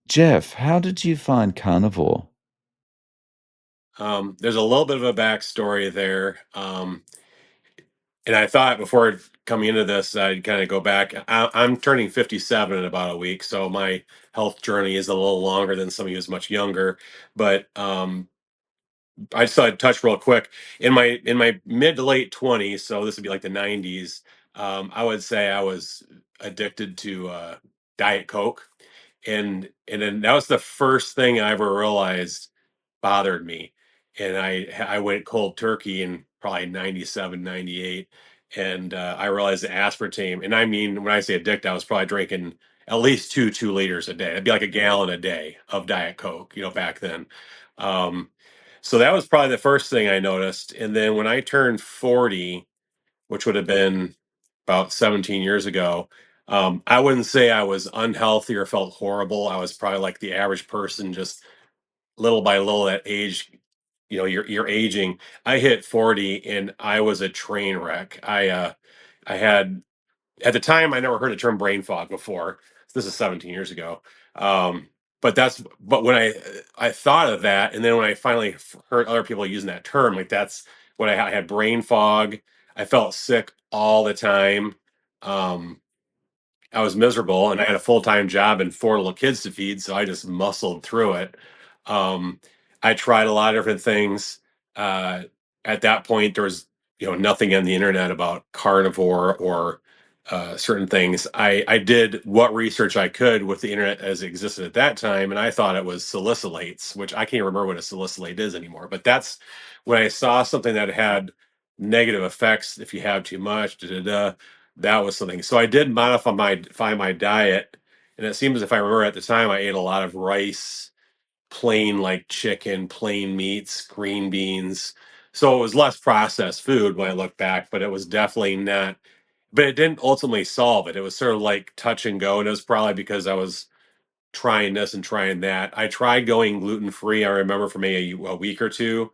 Jeff, how did you find carnivore? There's a little bit of a backstory there. And I thought before coming into this, I'd kind of go back. I'm turning 57 in about a week, so my health journey is a little longer than somebody who's much younger. But I just thought I'd touch real quick. In my mid to late 20s, so this would be like the 90s. I would say I was addicted to Diet Coke, and then that was the first thing I ever realized bothered me. And I went cold turkey in probably 97, 98, and I realized the aspartame, and I mean, when I say addicted, I was probably drinking at least 2 liters a day. It'd be like a gallon a day of Diet Coke, back then. Um, so that was probably the first thing I noticed. And then when I turned 40, which would have been about 17 years ago, I wouldn't say I was unhealthy or felt horrible. I was probably like the average person, just little by little, that age, you're aging. I hit 40 and I was a train wreck. I had, at the time, I never heard the term brain fog before. This is 17 years ago. Um, but when I thought of that, and then when I finally heard other people using that term, like that's what I had brain fog. I felt sick all the time. Um, I was miserable and I had a full-time job and 4 little kids to feed, so I just muscled through it. Um, I tried a lot of different things. Uh, at that point, there was, nothing on the internet about carnivore or certain things. I did what research I could with the internet as it existed at that time, and I thought it was salicylates, which I can't remember what a salicylate is anymore. But that's when I saw something that had negative effects if you have too much. Da, da, da, that was something. So I did modify my diet, and it seems as if I remember at the time I ate a lot of rice, plain like chicken, plain meats, green beans. So it was less processed food when I look back, but it was definitely not. But it didn't ultimately solve it. It was sort of like touch and go, and it was probably because I was trying this and trying that. I tried going gluten free. I remember for maybe a week or two,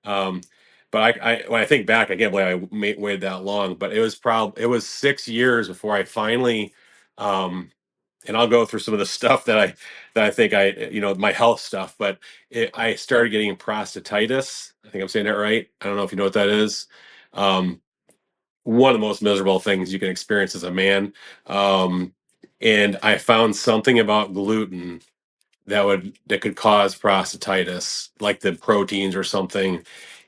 um, but when I think back, I can't believe waited that long. But it was 6 years before I finally, um, and I'll go through some of the stuff that I think my health stuff. But I started getting prostatitis. I think I'm saying that right. I don't know if you know what that is. Um, One of the most miserable things you can experience as a man. Um, and I found something about gluten that could cause prostatitis, like the proteins or something.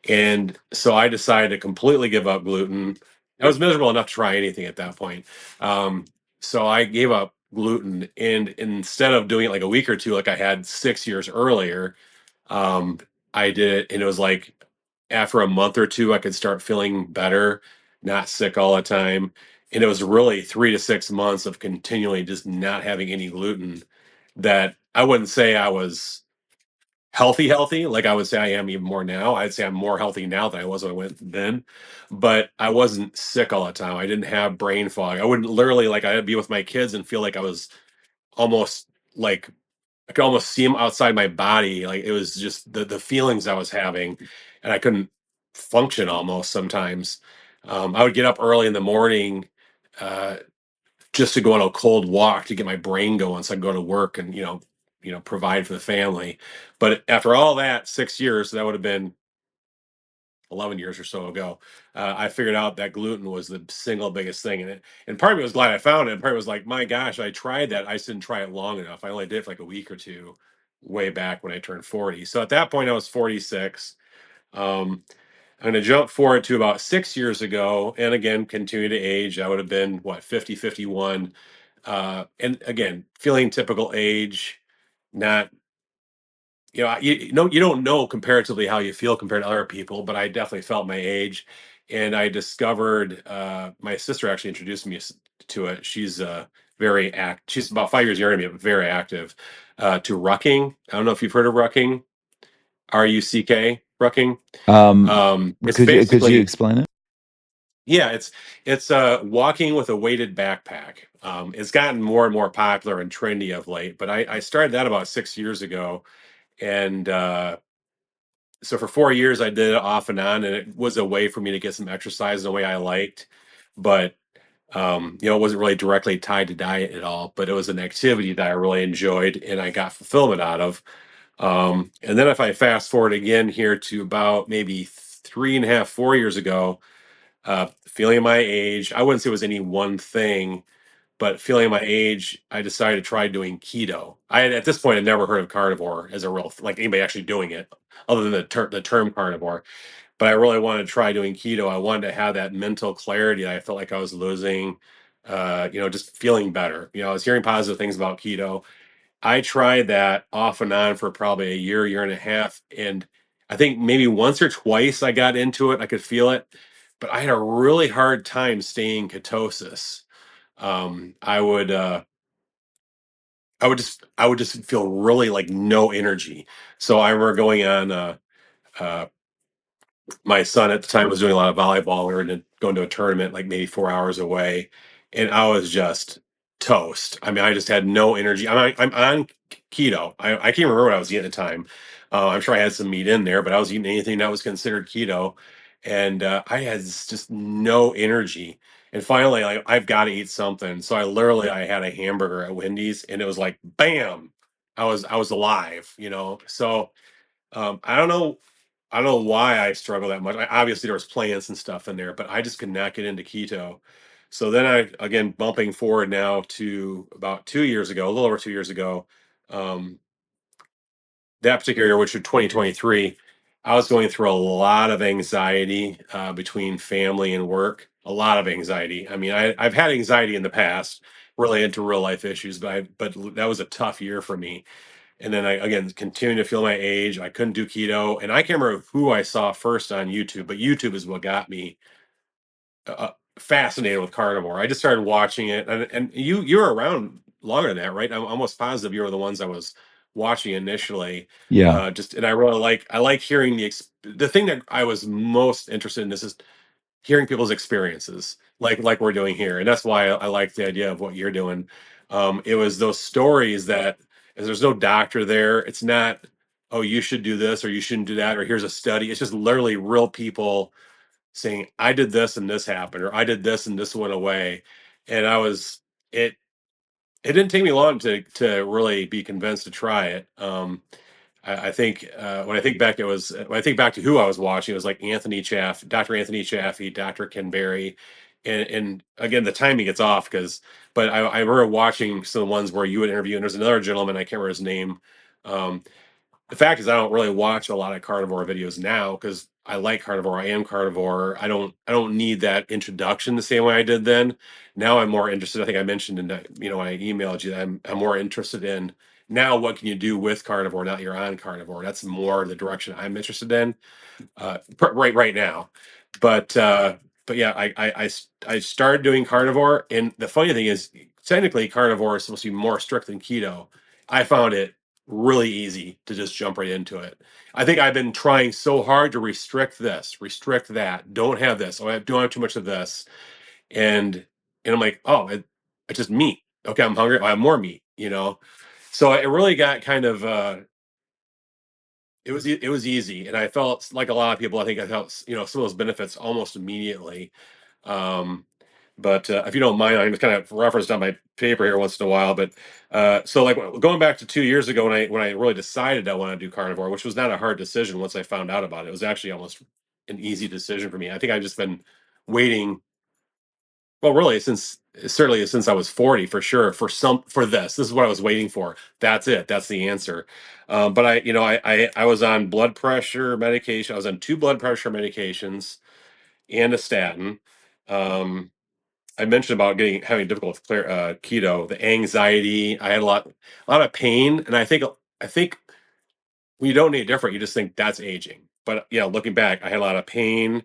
And so I decided to completely give up gluten. I was miserable enough to try anything at that point. Um, so I gave up gluten, and instead of doing it like a week or two, like I had 6 years earlier, um, I did it, and it was like after a month or two, I could start feeling better, not sick all the time. And it was really 3 to 6 months of continually just not having any gluten that I wouldn't say I was healthy, like I would say I am even more now. I'd say I'm more healthy now than I was when I went then, but I wasn't sick all the time. I didn't have brain fog. I wouldn't literally, like, I'd be with my kids and feel like I was almost like I could almost see them outside my body. Like it was just the feelings I was having, and I couldn't function almost sometimes. I would get up early in the morning, uh, just to go on a cold walk to get my brain going so I can go to work and provide for the family. But after all that, 6 years, so that would have been 11 years or so ago, I figured out that gluten was the single biggest thing in it. And part of me was glad I found it. And part of it was like, my gosh, I tried that. I just didn't try it long enough. I only did it for like a week or two way back when I turned 40. So at that point, I was 46. Um, I'm going to jump forward to about 6 years ago and again, continue to age. I would have been, what, 50, 51. And again, feeling typical age, not you don't know comparatively how you feel compared to other people, but I definitely felt my age, and I discovered my sister actually introduced me to it. She's she's about 5 years younger than me, but very active, to rucking. I don't know if you've heard of rucking. RUCK, rucking. Um, It's could you basically, explain it? yeah, it's walking with a weighted backpack. It's gotten more and more popular and trendy of late, but I started that about 6 years ago, and so for 4 years I did it off and on, and it was a way for me to get some exercise in a way I liked. But It wasn't really directly tied to diet at all, but it was an activity that I really enjoyed and I got fulfillment out of. And then if I fast forward again here to about maybe 3.5, 4 years ago, feeling my age, I wouldn't say it was any one thing, but feeling my age, I decided to try doing keto. I had, at this point, had never heard of carnivore as a real, like anybody actually doing it, other than the term carnivore. But I really wanted to try doing keto. I wanted to have that mental clarity that I felt like I was losing. Just feeling better. I was hearing positive things about keto. I tried that off and on for probably a year, year and a half, and I think maybe once or twice I got into it. I could feel it, but I had a really hard time staying ketosis. I would I would just feel really like no energy. So I remember going on uh my son at the time was doing a lot of volleyball. We were going to a tournament like maybe 4 hours away, and I was just toast. I mean, I just had no energy. I'm on keto. I can't remember what I was eating at the time. I'm sure I had some meat in there, but I was eating anything that was considered keto, and I had just no energy. And finally, I've got to eat something. So I had a hamburger at Wendy's, and it was like, bam, I was alive. So I don't know. I don't know why I struggle that much. Obviously, there was plants and stuff in there, but I just could not get into keto. So then again, bumping forward now to about 2 years ago, a little over 2 years ago, um, that particular year, which was 2023, I was going through a lot of anxiety between family and work. A lot of anxiety. I mean, I've had anxiety in the past related to real life issues, but that was a tough year for me. And then I again continuing to feel my age. I couldn't do keto, and I can't remember who I saw first on YouTube, but YouTube is what got me fascinated with carnivore. I just started watching it, and you're around longer than that, right? I'm almost positive you were the ones I was watching initially. Yeah. Just and I like hearing the thing that I was most interested in. This is hearing people's experiences like we're doing here, and that's why I like the idea of what you're doing. It was those stories that as there's no doctor there. It's not, oh, you should do this or you shouldn't do that, or here's a study. It's just literally real people saying, I did this and this happened, or I did this and this went away. And it didn't take me long to really be convinced to try it. I think when I think back, when I think back to who I was watching, it was like Dr. Anthony Chaffee, Dr. Ken Berry, and again the timing gets off but I remember watching some ones where you would interview, and there's another gentleman I can't remember his name. Um, the fact is, I don't really watch a lot of carnivore videos now because I like carnivore. I am carnivore. I don't need that introduction the same way I did then. Now I'm more interested. I think I mentioned in that, when I emailed you, that I'm more interested in now what can you do with carnivore now that you're on carnivore. That's more the direction I'm interested in right now. But yeah, I started doing carnivore, and the funny thing is, technically, carnivore is supposed to be more strict than keto. I found it really easy to just jump right into it. I think I've been trying so hard to restrict this, restrict that, don't have this, oh, I don't have too much of this, and I'm like, oh, it's just meat. Okay, I'm hungry. I have more meat. So it really got kind of it was easy, and I felt like a lot of people. I think I felt some of those benefits almost immediately. Um, but if you don't mind, I'm just kind of referenced on my paper here once in a while. But so like going back to 2 years ago when I really decided I want to do carnivore, which was not a hard decision once I found out about it. It was actually almost an easy decision for me. I think I've just been waiting. Well, really, certainly since I was 40, for sure, for this. This is what I was waiting for. That's it. That's the answer. But I was on blood pressure medication. I was on two blood pressure medications and a statin. Um, I mentioned about having difficult with keto, the anxiety. I had a lot of pain, and I think when you don't need different, you just think that's aging. But looking back, I had a lot of pain.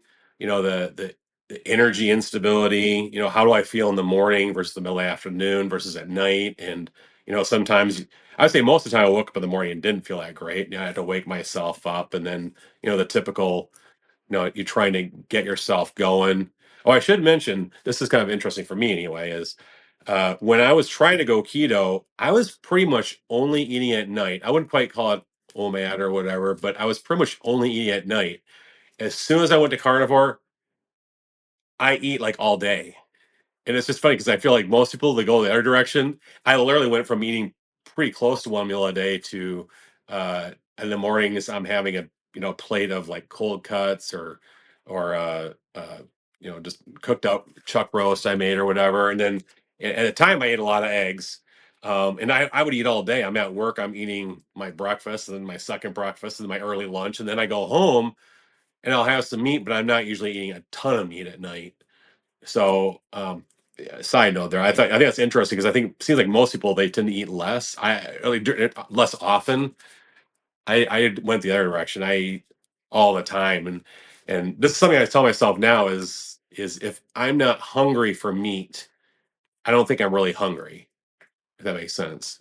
The energy instability. How do I feel in the morning versus the middle of the afternoon versus at night? And sometimes I would say most of the time I woke up in the morning and didn't feel that great. I had to wake myself up, and then the typical you're trying to get yourself going. Oh, I should mention, this is kind of interesting for me anyway, is when I was trying to go keto, I was pretty much only eating at night. I wouldn't quite call it OMAD or whatever, but I was pretty much only eating at night. As soon as I went to carnivore, I eat like all day. and it's just funny because I feel like most people that go the other direction, I literally went from eating pretty close to one meal a day to uh in the mornings I'm having a plate of like cold cuts or just cooked up chuck roast I made or whatever. And then at the time I ate a lot of eggs. And I would eat all day. I'm at work, I'm eating my breakfast and then my second breakfast and my early lunch, and then I go home and I'll have some meat, but I'm not usually eating a ton of meat at night. So, yeah, side note there, I think that's interesting because I think it seems like most people they tend to eat less. I really less often. I went the other direction. I eat all the time, and this is something I tell myself now is if I'm not hungry for meat, I don't think I'm really hungry, if that makes sense.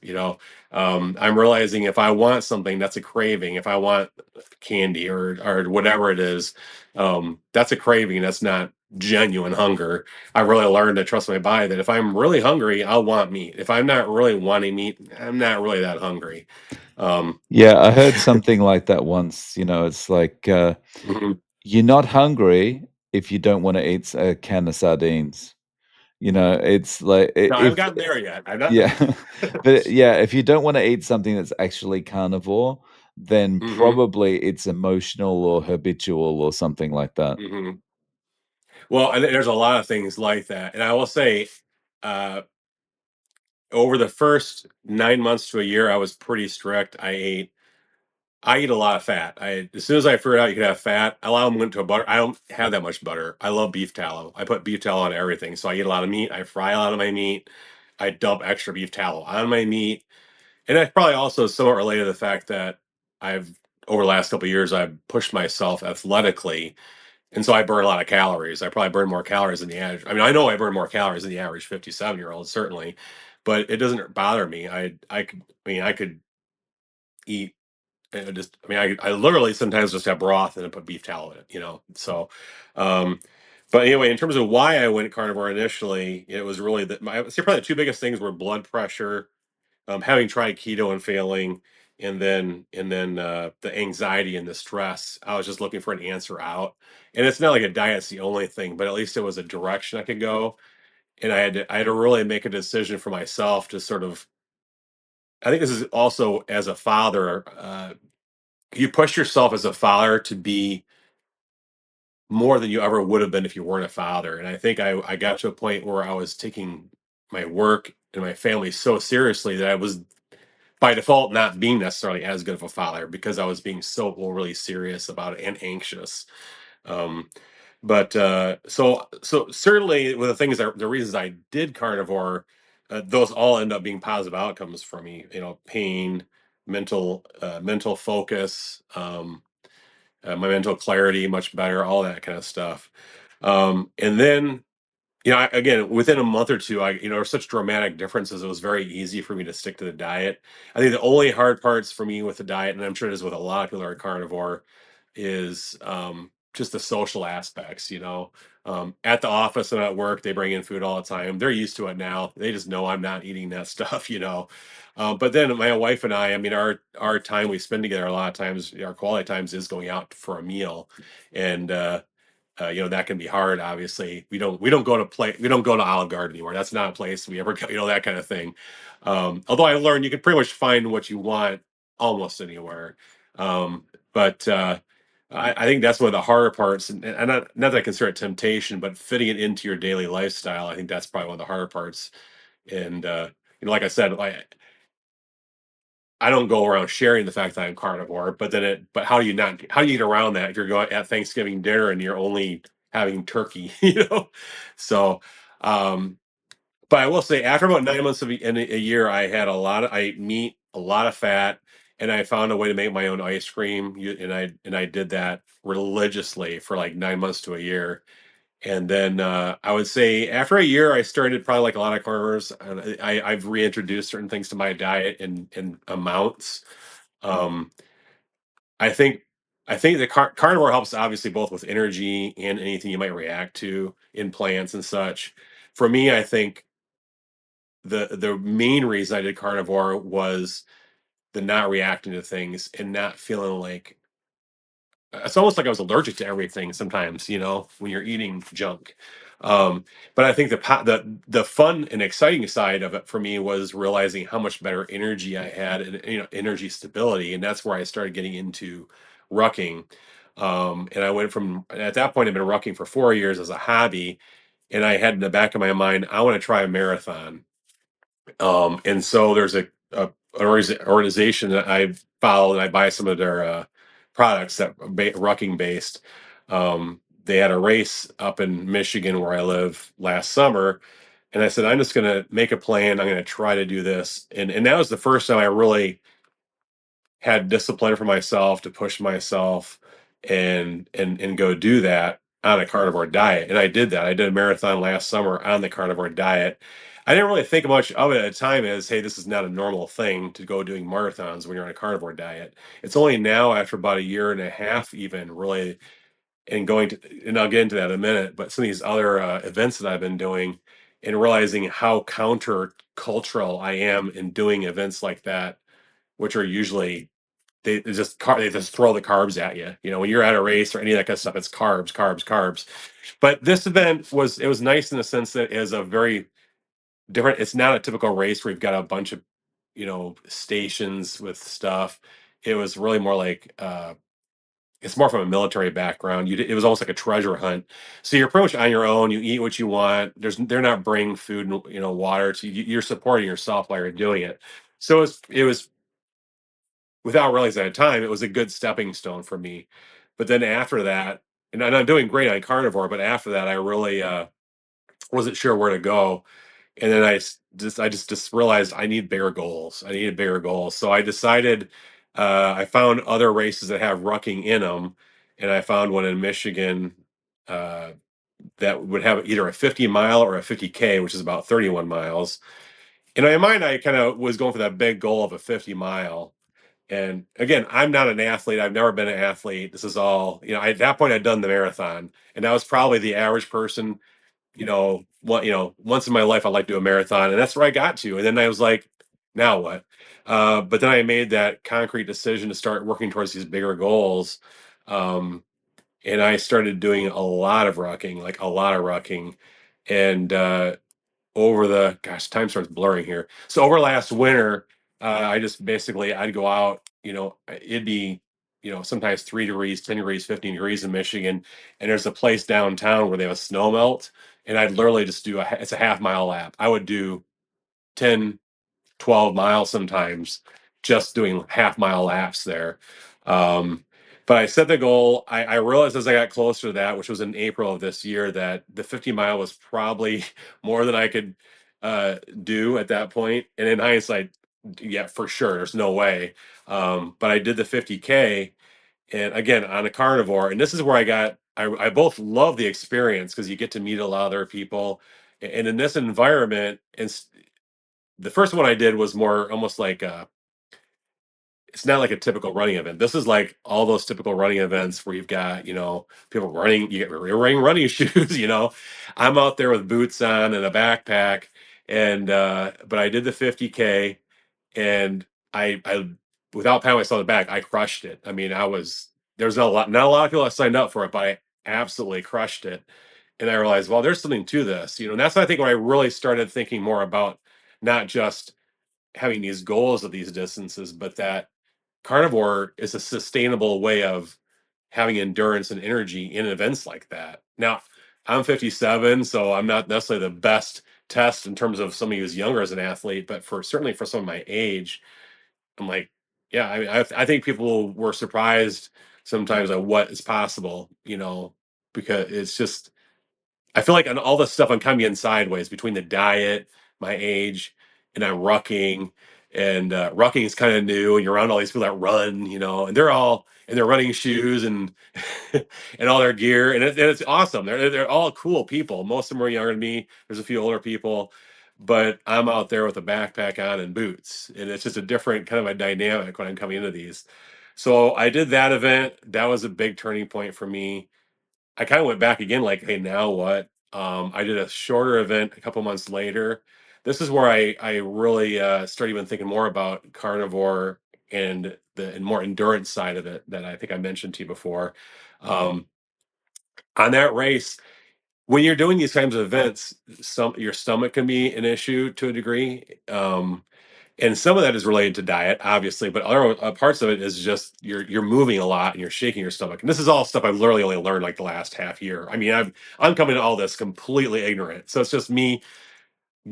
I'm realizing if I want something, that's a craving. If I want candy or whatever it is, that's a craving. That's not genuine hunger. I really learned to trust my body that if I'm really hungry, I'll want meat. If I'm not really wanting meat, I'm not really that hungry. Um, Yeah, I heard something like that once. It's like mhm. you're not hungry if you don't want to eat a can of sardines. It's like No, I haven't if gotten there yet. I'm not. yeah, but yeah, if you don't want to eat something that's actually carnivore, then Hmm. probably it's emotional or habitual or something like that. Hmm. Well, and there's a lot of things like that, and I will say, uh, over the first 9 months to a year, I was pretty strict. I eat a lot of fat. As soon as I figured out you could have fat, I allow them went to a butter. I don't have that much butter. I love beef tallow. I put beef tallow on everything. So I eat a lot of meat. I fry a lot of my meat. I dump extra beef tallow on my meat. And that's probably also somewhat related to the fact that I've over the last couple of years I've pushed myself athletically. And so I burn a lot of calories. I probably burn more calories than the average. I mean, I know I burn more calories than the average 57-year-old, certainly, but it doesn't bother me. I could eat I mean, I literally sometimes just have broth and then put beef tallow in it. So, um, but anyway, in terms of why I went carnivore initially, it was really that I would say probably the two biggest things were blood pressure, having tried keto and failing, and then the anxiety and the stress. I was just looking for an answer out, and it's not like a diet's the only thing, but at least it was a direction I could go, and I had to really make a decision for myself to sort of. I think this is also as a father. You push yourself as a father to be more than you ever would have been if you weren't a father. And I think I got to a point where I was taking my work and my family so seriously that I was by default not being necessarily as good of a father because I was being so overly serious about it and anxious. Um, but so certainly with the things that the reasons I did carnivore, those all end up being positive outcomes for me. Pain, mental focus. My mental clarity much better, all that kind of stuff. And then, again, within a month or two, there were such dramatic differences. It was very easy for me to stick to the diet. I think the only hard parts for me with the diet, and I'm sure it is with a lot of people who are carnivore, is just the social aspects. At the office and at work, they bring in food all the time. They're used to it now. They just know I'm not eating that stuff. But then my wife and I mean, our time we spend together a lot of times, our quality times is going out for a meal, and that can be hard. Obviously, we don't go to Olive Garden anymore. That's not a place we ever go. That kind of thing. Although I learned you can pretty much find what you want almost anywhere. But I think that's one of the harder parts, and not that I consider it temptation, but fitting it into your daily lifestyle. I think that's probably one of the harder parts. And like I said, I don't go around sharing the fact that I'm carnivore, but how do you get around that if you're going at Thanksgiving dinner and you're only having turkey, So, um, but I will say after about 9 months in a year, I ate meat, a lot of fat, and I found a way to make my own ice cream. And I did that religiously for like 9 months to a year. And then I would say after a year, I started probably like a lot of carnivores. And I've reintroduced certain things to my diet in amounts. um, I think I think the carnivore helps obviously both with energy and anything you might react to in plants and such. For me, I think the main reason I did carnivore was the not reacting to things and not feeling like it's almost like I was allergic to everything sometimes, when you're eating junk. Um, but I think the fun and exciting side of it for me was realizing how much better energy I had, and energy stability, and that's where I started getting into rucking. And I went from, at that point, I've been rucking for 4 years as a hobby, and I had in the back of my mind, I want to try a marathon. And so there's an organization that I follow, and I buy some of their products that are rucking based. They had a race up in Michigan where I live last summer, and I said, I'm just going to make a plan. I'm going to try to do this, and that was the first time I really had discipline for myself to push myself and go do that on a carnivore diet. And I did that. I did a marathon last summer on the carnivore diet. I didn't really think much of it at the time as, hey, this is not a normal thing to go doing marathons when you're on a carnivore diet. It's only now, after about a year and a half, even really, and going to, and I'll get into that in a minute, but some of these other events that I've been doing, and realizing how counter cultural I am in doing events like that, which are usually, they just throw the carbs at you. When you're at a race or any of that kind of stuff, it's carbs, carbs, carbs. But this event was nice in the sense that it is a very different. It's not a typical race where you've got a bunch of stations with stuff. It was really more like it's more from a military background. It was almost like a treasure hunt. So you're pretty much on your own. You eat what you want. They're not bringing food and water. So you're supporting yourself while you're doing it. So it was without realizing at the time, it was a good stepping stone for me. But then after that, and I'm doing great on carnivore, but after that, I really wasn't sure where to go. And then I just realized I need bigger goals. I needed bigger goals. So I decided, I found other races that have rucking in them, and I found one in Michigan uh, that would have either a 50 mile or a 50K, which is about 31 miles. And in my mind, I kind of was going for that big goal of a 50 mile. And again, I'm not an athlete. I've never been an athlete. This is all, at that point I'd done the marathon, and that was probably the average person, once in my life I'd like to do a marathon, and that's where I got to. And then I was like, now what? But then I made that concrete decision to start working towards these bigger goals. Um, and I started doing a lot of rucking, like a lot of rucking. And over the gosh, time starts blurring here. So over last winter, I just basically, I'd go out. It'd be sometimes 3 degrees, 10 degrees, 15 degrees in Michigan, and there's a place downtown where they have a snow melt, and I'd literally just it's a half-mile lap. I would do 10, 12 miles sometimes, just doing half-mile laps there. Um, but I set the goal. I realized as I got closer to that, which was in April of this year, that the 50 mile was probably more than I could do at that point. And in hindsight, yeah, for sure, there's no way. But I did the 50K, and again on a carnivore, and this is where I both love the experience because you get to meet a lot of other people, and in this environment, the first one I did was more almost like it's not like a typical running event. This is like all those typical running events where you've got, people running, you're wearing running shoes, I'm out there with boots on and a backpack. And but I did the 50K, and I without patting myself on the back, I crushed it. I mean, there's not a lot of people that signed up for it, but I absolutely crushed it. And I realized, well, there's something to this, and that's, I think, when I really started thinking more about not just having these goals of these distances, but that carnivore is a sustainable way of having endurance and energy in events like that. Now, I'm 57, so I'm not necessarily the best test in terms of somebody who's younger as an athlete, but certainly for some of my age, I'm like, yeah, I think people were surprised sometimes at what is possible, because it's just, I feel like on all this stuff, I'm kind of getting sideways between the diet, my age, and I'm rucking. And rucking is kind of new, and you're around all these people that run, and they're all in their running shoes and and all their gear, and it's awesome. They're all cool people. Most of them are younger than me. There's a few older people, but I'm out there with a backpack on and boots, and it's just a different kind of a dynamic when I'm coming into these. So I did that event. That was a big turning point for me. I kind of went back again, like, hey, now what? I did a shorter event a couple months later. This is where I really started even thinking more about carnivore, and the and more endurance side of it that I think I mentioned to you before. Um, on that race, when you're doing these kinds of events, your stomach can be an issue to a degree. And some of that is related to diet, obviously, but other parts of it is just you're moving a lot and you're shaking your stomach. And this is all stuff I've literally only learned like the last half year. I mean, I'm coming to all this completely ignorant, so it's just me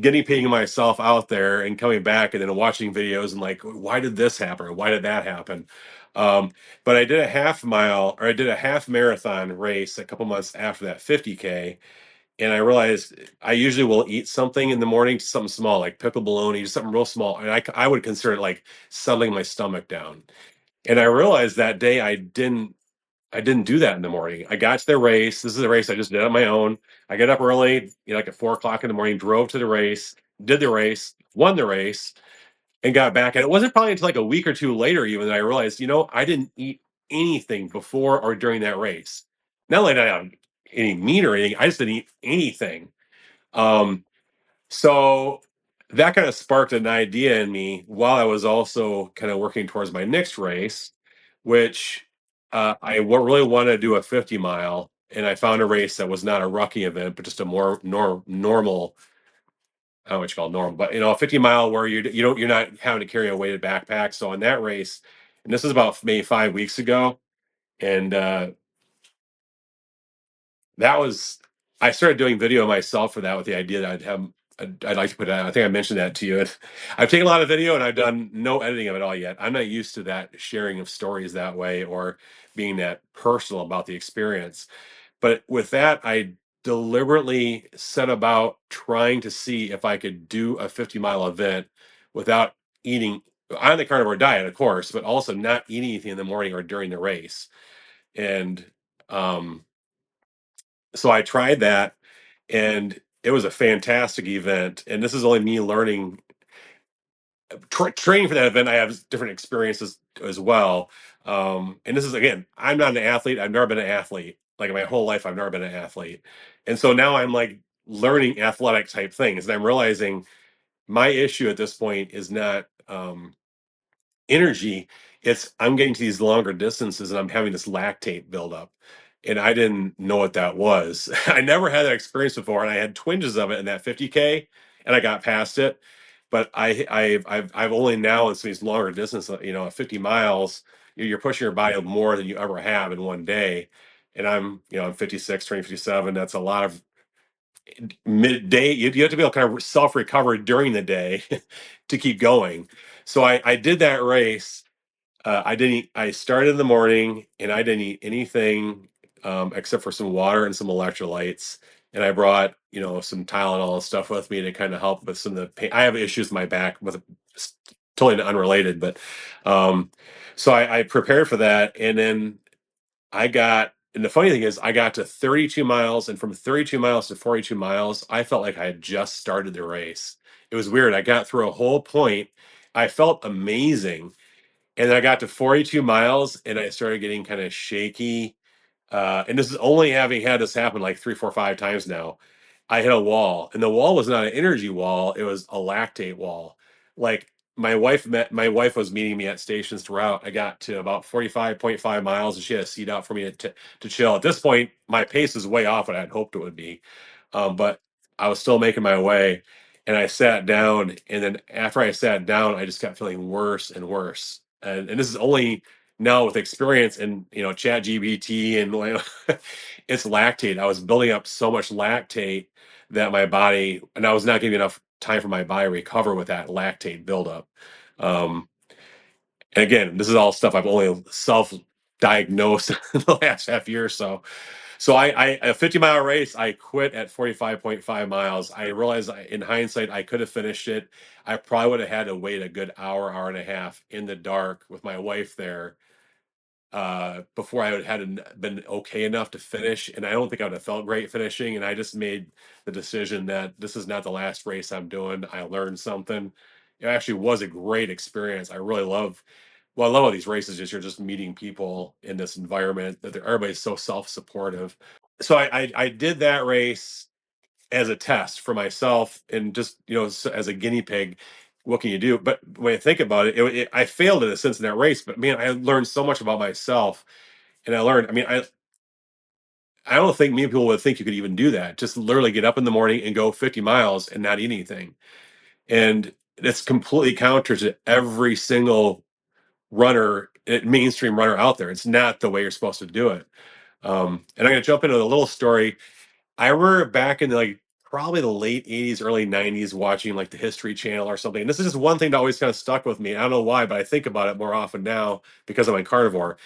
guinea pigging myself out there and coming back and then watching videos and like, why did this happen? Or why did that happen? Um, but I did a half mile or I did a half marathon race a couple months after that 50K, and I realized I usually will eat something in the morning, something small like pickled bologna, just something real small, and I would consider it like settling my stomach down. And I realized that day I didn't do that in the morning. I got to the race. This is a race I just did on my own. I get up early, like at 4 o'clock in the morning, drove to the race, did the race, won the race, and got back. And it wasn't probably until like a week or two later, even that I realized, I didn't eat anything before or during that race. Not only did I have any meat or anything, I just didn't eat anything. Um, so that kind of sparked an idea in me while I was also kind of working towards my next race, which really wanted to do a 50 mile. And I found a race that was not a rucking event, but just a more normal, I don't know what you call normal, but a 50 mile where you're not having to carry a weighted backpack. So on that race, and this is about maybe 5 weeks ago, and that was I started doing video myself for that with the idea that I'd like to put it out. I think I mentioned that to you. I've taken a lot of video and I've done no editing of it all yet. I'm not used to that sharing of stories that way or being that personal about the experience. But with that, I deliberately set about trying to see if I could do a 50-mile event without eating on the carnivore diet, of course, but also not eating anything in the morning or during the race. And um, so I tried that, and it was a fantastic event. And this is only me learning, training for that event. I have different experiences as well. And this is again, I'm not an athlete. I've never been an athlete. Like my whole life, I've never been an athlete. And so now I'm like learning athletic type things, and I'm realizing my issue at this point is not energy. It's I'm getting to these longer distances and I'm having this lactate buildup. And I didn't know what that was. I never had that experience before, and I had twinges of it in that 50K, and I got past it. But I've only now in some of these longer distances, 50 miles, you're pushing your body more than you ever have in one day. And I'm 56, turning 57. That's a lot of midday. You have to be able to kind of self recover during the day to keep going. So I did that race. I didn't eat, I started in the morning and I didn't eat anything except for some water and some electrolytes. And I brought, some Tylenol and stuff with me to kind of help with some of the pain. I have issues with my back with totally unrelated, but um, so I prepared for that. And then and the funny thing is, I got to 32 miles, and from 32 miles to 42 miles, I felt like I had just started the race. It was weird. I got through a whole point. I felt amazing, and then I got to 42 miles and I started getting kind of shaky. And this is only having had this happen like three, four, 5 times now. I hit a wall, and the wall was not an energy wall, it was a lactate wall. Like my wife was meeting me at stations throughout. I got to about 45.5 miles and she had a seat out for me to chill. At this point, my pace is way off what I'd hoped it would be. But I was still making my way, and I sat down, and then after I sat down, I just kept feeling worse and worse. And this is only now with experience and chat GBT and it's lactate. I was building up so much lactate that my body, and I was not giving enough time for my body to recover with that lactate buildup. Um, and again, this is all stuff I've only self-diagnosed in the last half year or so. So a 50-mile race, I quit at 45.5 miles. I realized in hindsight I could have finished it. I probably would have had to wait a good hour and a half in the dark with my wife there before I would had been okay enough to finish. And I don't think I would have felt great finishing. And I just made the decision that this is not the last race I'm doing. I learned something. It actually was a great experience. I really love. Well, I love all these races. Just you're just meeting people in this environment that everybody's so self-supportive. So I did that race as a test for myself and just as a guinea pig. what can you do? But when I think about it, I failed in a sense in that race. But man, I learned so much about myself, and I learned. I mean, I don't think many people would think you could even do that. Just literally get up in the morning and go 50 miles and not eat anything. And it's completely counter to every single mainstream runner out there. It's not the way you're supposed to do it. And I'm going to jump into a little story. I remember back in like probably the late 80s, early 90s, watching like the History Channel or something. And this is just one thing that always kind of stuck with me. I don't know why, but I think about it more often now because I'm a carnivore.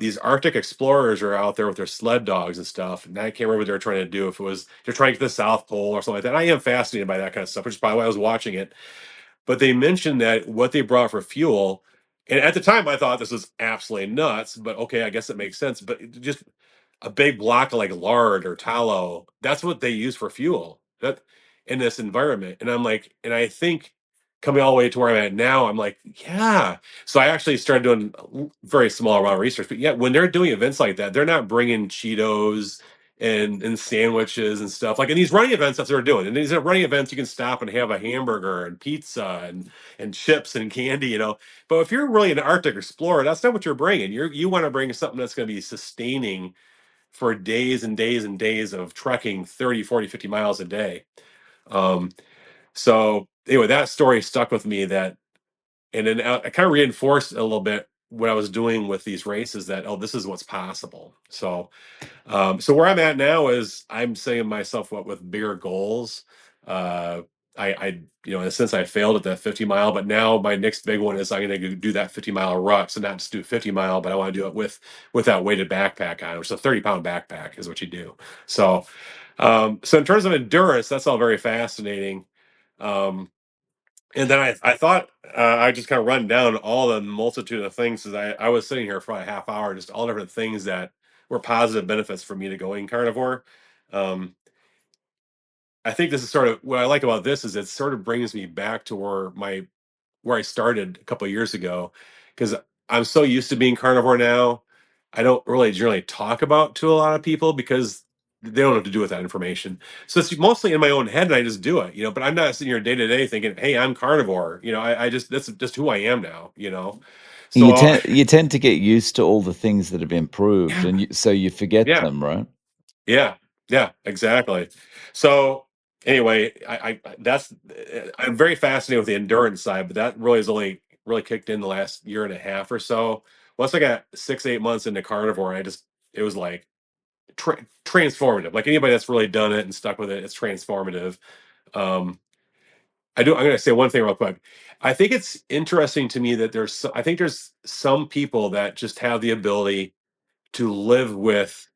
These Arctic explorers are out there with their sled dogs and stuff. And I can't remember what they're trying to do. If it was they're trying to get to the South Pole or something like that. I am fascinated by that kind of stuff, which is probably why I was watching it. But they mentioned that what they brought for fuel, and at the time I thought this was absolutely nuts, but okay, I guess it makes sense. But just a big block of like lard or tallow, that's what they use for fuel. That in this environment. And I'm like, and I think coming all the way to where I'm at now, I'm like, yeah. So I actually started doing a very small amount of research. But yeah, when they're doing events like that, they're not bringing Cheetos and sandwiches and stuff like in these running events that they're doing. And these are running events you can stop and have a hamburger and pizza and chips and candy, you know. But if you're really an Arctic explorer, that's not what you're bringing. You want to bring something that's going to be sustaining for days and days and days of trekking 30, 40, 50 miles a day. Um, so anyway, that story stuck with me that, and then I kind of reinforced a little bit what I was doing with these races that, oh, this is what's possible. So where I'm at now is I'm saying myself what with bigger goals. Uh, in a sense, I failed at the 50 mile, but now my next big one is I'm going to do that 50-mile rut. So not just do 50 mile, but I want to do it with that weighted backpack on, which is a 30-pound backpack is what you do. So in terms of endurance, that's all very fascinating. Um, and then I thought I just kind of run down all the multitude of things because I was sitting here for about a half hour, just all different things that were positive benefits for me to going carnivore. Um, I think this is sort of what I like about this is it sort of brings me back to where I started a couple of years ago because I'm so used to being carnivore now. I don't really generally talk about to a lot of people because they don't know what to do with that information. So it's mostly in my own head and I just do it, you know, but I'm not sitting here day to day thinking, hey, I'm carnivore. You know, I just, that's just who I am now, you know? You So, tend to get used to all the things that have improved, yeah, and so you forget yeah. them, right? Yeah, yeah, exactly. So anyway, that's I'm very fascinated with the endurance side, but that really is only really kicked in the last year and a half or so. Once I got 6, 8 months into carnivore, it was like transformative. Like anybody that's really done it and stuck with it, it's transformative. Um, I'm going to say one thing real quick. I think it's interesting to me that I think there's some people that just have the ability to live with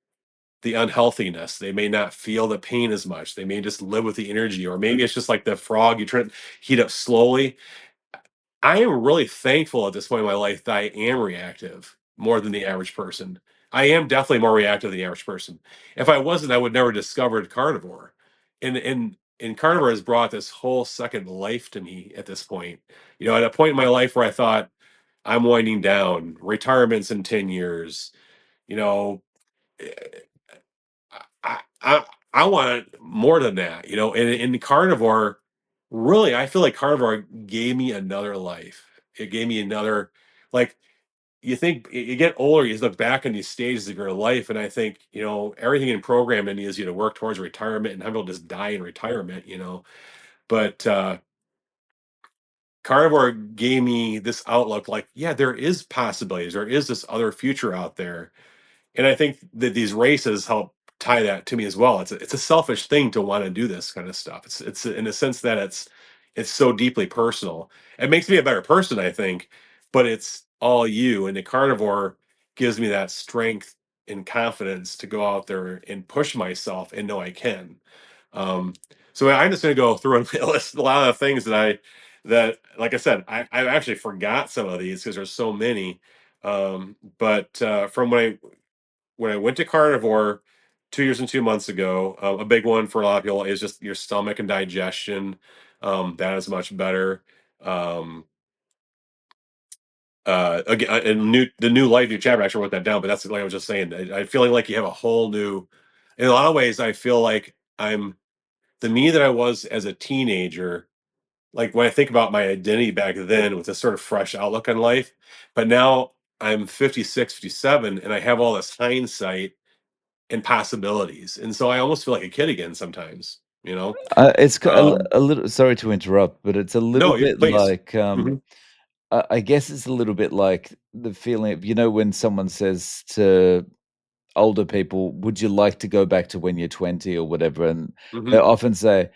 the unhealthiness. They may not feel the pain as much. They may just live with the energy, or maybe it's just like the frog you try to heat up slowly. I am really thankful at this point in my life that I am reactive more than the average person. I am definitely more reactive than the average person. If I wasn't, I would never discovered carnivore. And carnivore has brought this whole second life to me at this point. You know, at a point in my life where I thought I'm winding down, retirement's in 10 years, you know, I I want more than that, you know. And in the carnivore, really, I feel like carnivore gave me another life. It gave me another like you think you get older, you look back on these stages of your life, and I think you know everything in programming is you to work towards retirement, and people just die in retirement, you know. But carnivore gave me this outlook, like yeah, there is possibilities, there is this other future out there, and I think that these races help tie that to me as well. It's a selfish thing to want to do this kind of stuff. It's in a sense that it's so deeply personal. It makes me a better person, I think, but it's all you. And the carnivore gives me that strength and confidence to go out there and push myself and know I can. Um, so I'm just going to go through and list a lot of things that like I said, I actually forgot some of these because there's so many. But from when I went to carnivore 2 years and 2 months ago, a big one for a lot of people is just your stomach and digestion. That is much better. Um, again, and the new life, new chapter. I actually wrote that down, but that's like I was just saying. I feeling like you have a whole new. In a lot of ways, I feel like I'm the me that I was as a teenager. like when I think about my identity back then with this sort of fresh outlook on life, but now I'm 56, 57, and I have all this hindsight and possibilities. And so I almost feel like a kid again sometimes, you know? It's Um, a little. Sorry to interrupt, but it's a little no, you bit please. like Hmm. I guess it's a little bit like the feeling of, when someone says to older people, "Would you like to go back to when you're 20 or whatever?" And they Hmm. often say,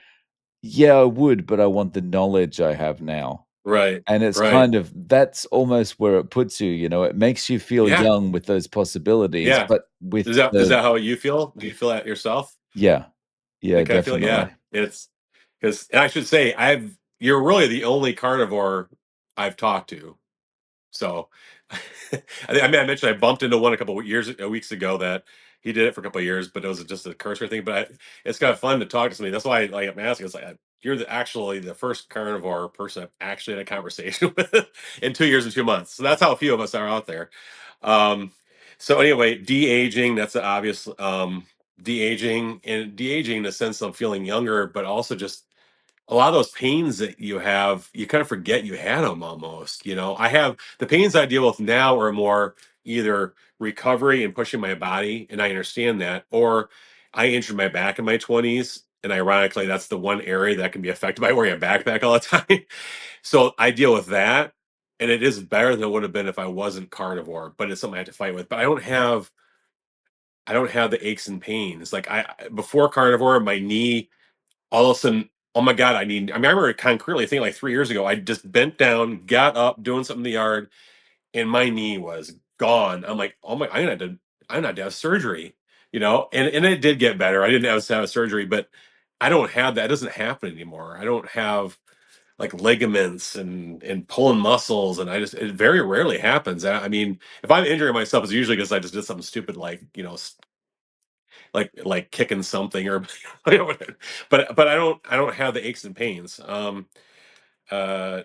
"Yeah, I would, but I want the knowledge I have now." Right. And it's Right. kind of that's almost where it puts you, it makes you feel Yeah. young with those possibilities, Yeah. but with Is the that how you feel? Do you feel that yourself? yeah, yeah, Like I feel, definitely. yeah. It's because I should say you're really the only carnivore I've talked to. So, I mean, I mentioned I bumped into one a couple of weeks ago that he did it for a couple of years, but it was just a cursory thing. But it's kind of fun to talk to somebody. That's why I'm asking. It's like you're actually the first carnivore person I've actually had a conversation with in 2 years and 2 months. So that's how few of us are out there. Um, so anyway, de aging. That's the obvious. De aging and de aging in the sense of feeling younger, but also just a lot of those pains that you have, you kind of forget you had them almost. I have the pains I deal with now are more either recovery and pushing my body, and I understand that, or I injured my back in my 20s. And ironically, that's the one area that can be affected by wearing a backpack all the time. So I deal with that. And it is better than it would have been if I wasn't carnivore, but it's something I have to fight with. But I don't have the aches and pains. Like before carnivore, my knee all of a sudden, oh my God, I mean, I remember concretely, I think like 3 years ago, I just bent down, got up, doing something in the yard, and my knee was gone. I'm like, oh my, I'm gonna have to have surgery, and it did get better. I didn't have to have surgery, but I don't have that. It doesn't happen anymore. I don't have like ligaments and pulling muscles, and it very rarely happens. I mean, if I'm injuring myself, it's usually because I just did something stupid, like like kicking something or but I don't have the aches and pains. Uh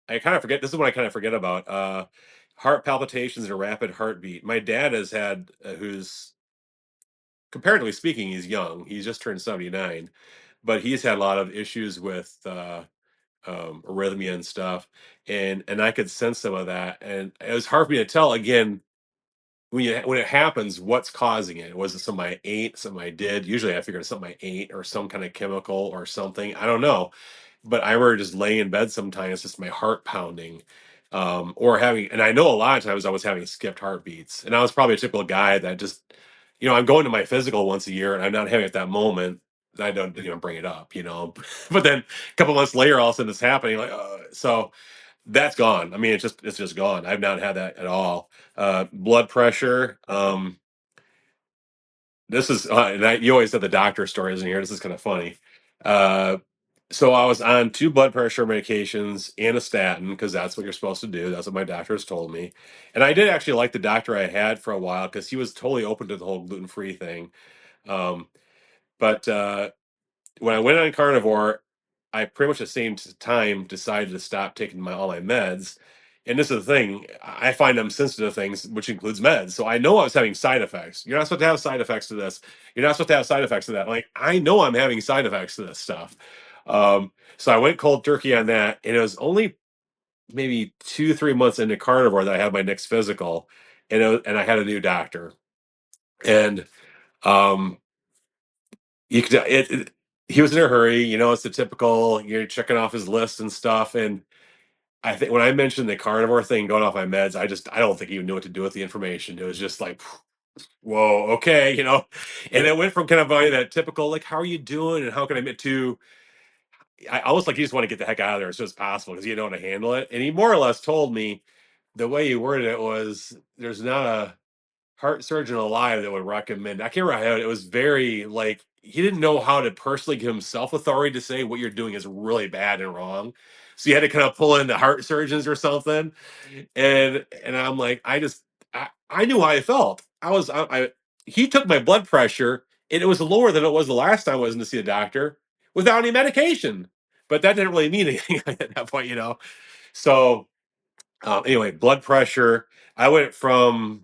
I kind of forget, this is what I kind of forget about heart palpitations and a rapid heartbeat. My dad has had who's comparatively speaking, he's young, he's just turned 79, but he's had a lot of issues with arrhythmia and stuff, and I could sense some of that, and it was hard for me to tell again when it happens, what's causing it? Was it something I ate, something I did? Usually I figure it's something I ate or some kind of chemical or something. I don't know. But I remember just laying in bed sometimes, it's just my heart pounding. Or having, and I know a lot of times I was having skipped heartbeats. And I was probably a typical guy that just, I'm going to my physical once a year and I'm not having it that moment. I don't bring it up. But then a couple months later, all of a sudden it's happening. Like, so that's gone. I mean, it's just gone. I've not had that at all. Blood pressure. This is you always have the doctor stories in here. This is kind of funny. Uh, so I was on two blood pressure medications and a statin because that's what you're supposed to do. That's what my doctors told me. And I did actually like the doctor I had for a while because he was totally open to the whole gluten free thing. Um, but when I went on carnivore, I pretty much at the same time decided to stop taking all my meds. And this is the thing, I find I'm sensitive to things, which includes meds. So I know I was having side effects. You're not supposed to have side effects to this. You're not supposed to have side effects to that. Like I know I'm having side effects to this stuff. So I went cold turkey on that, and it was only maybe 2, 3 months into carnivore that I had my next physical, and I had a new doctor, and um, you could he was in a hurry, it's the typical you're checking off his list and stuff. And I think when I mentioned the carnivore thing going off my meds, I don't think he even knew what to do with the information. It was just like, whoa, okay. And it went from kind of that typical like, how are you doing and how can I admit to, I almost like you just want to get the heck out of there as soon as possible because you don't want to handle it. And he more or less told me the way he worded it was there's not a heart surgeon alive that would recommend. I can't remember how it was very like he didn't know how to personally give himself authority to say what you're doing is really bad and wrong. So you had to kind of pull in the heart surgeons or something. And I'm like, I knew how I felt. He took my blood pressure and it was lower than it was the last time I was in to see a doctor without any medication. But that didn't really mean anything at that point. So anyway, blood pressure. I went from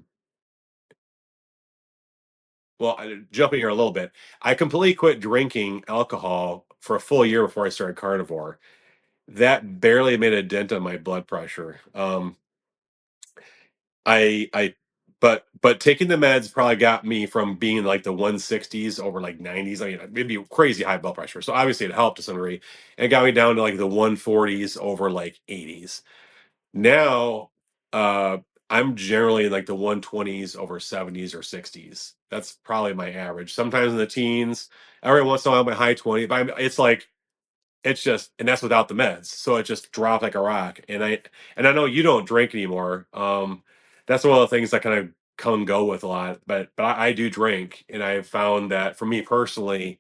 well, jumping here a little bit, I completely quit drinking alcohol for a full year before I started carnivore. that barely made a dent on my blood pressure. I but taking the meds probably got me from being like the 160s over like 90s. I mean, maybe crazy high blood pressure. So obviously it helped to some degree. And it got me down to like the 140s over like 80s. Now, uh, I'm generally in like the 120s over 70s or 60s. That's probably my average. Sometimes in the teens, every once in a while, my high 20s. But it's like it's just, and that's without the meds. So it just dropped like a rock. And I know you don't drink anymore. That's one of the things I kind of come and go with a lot. But I do drink, and I've found that for me personally,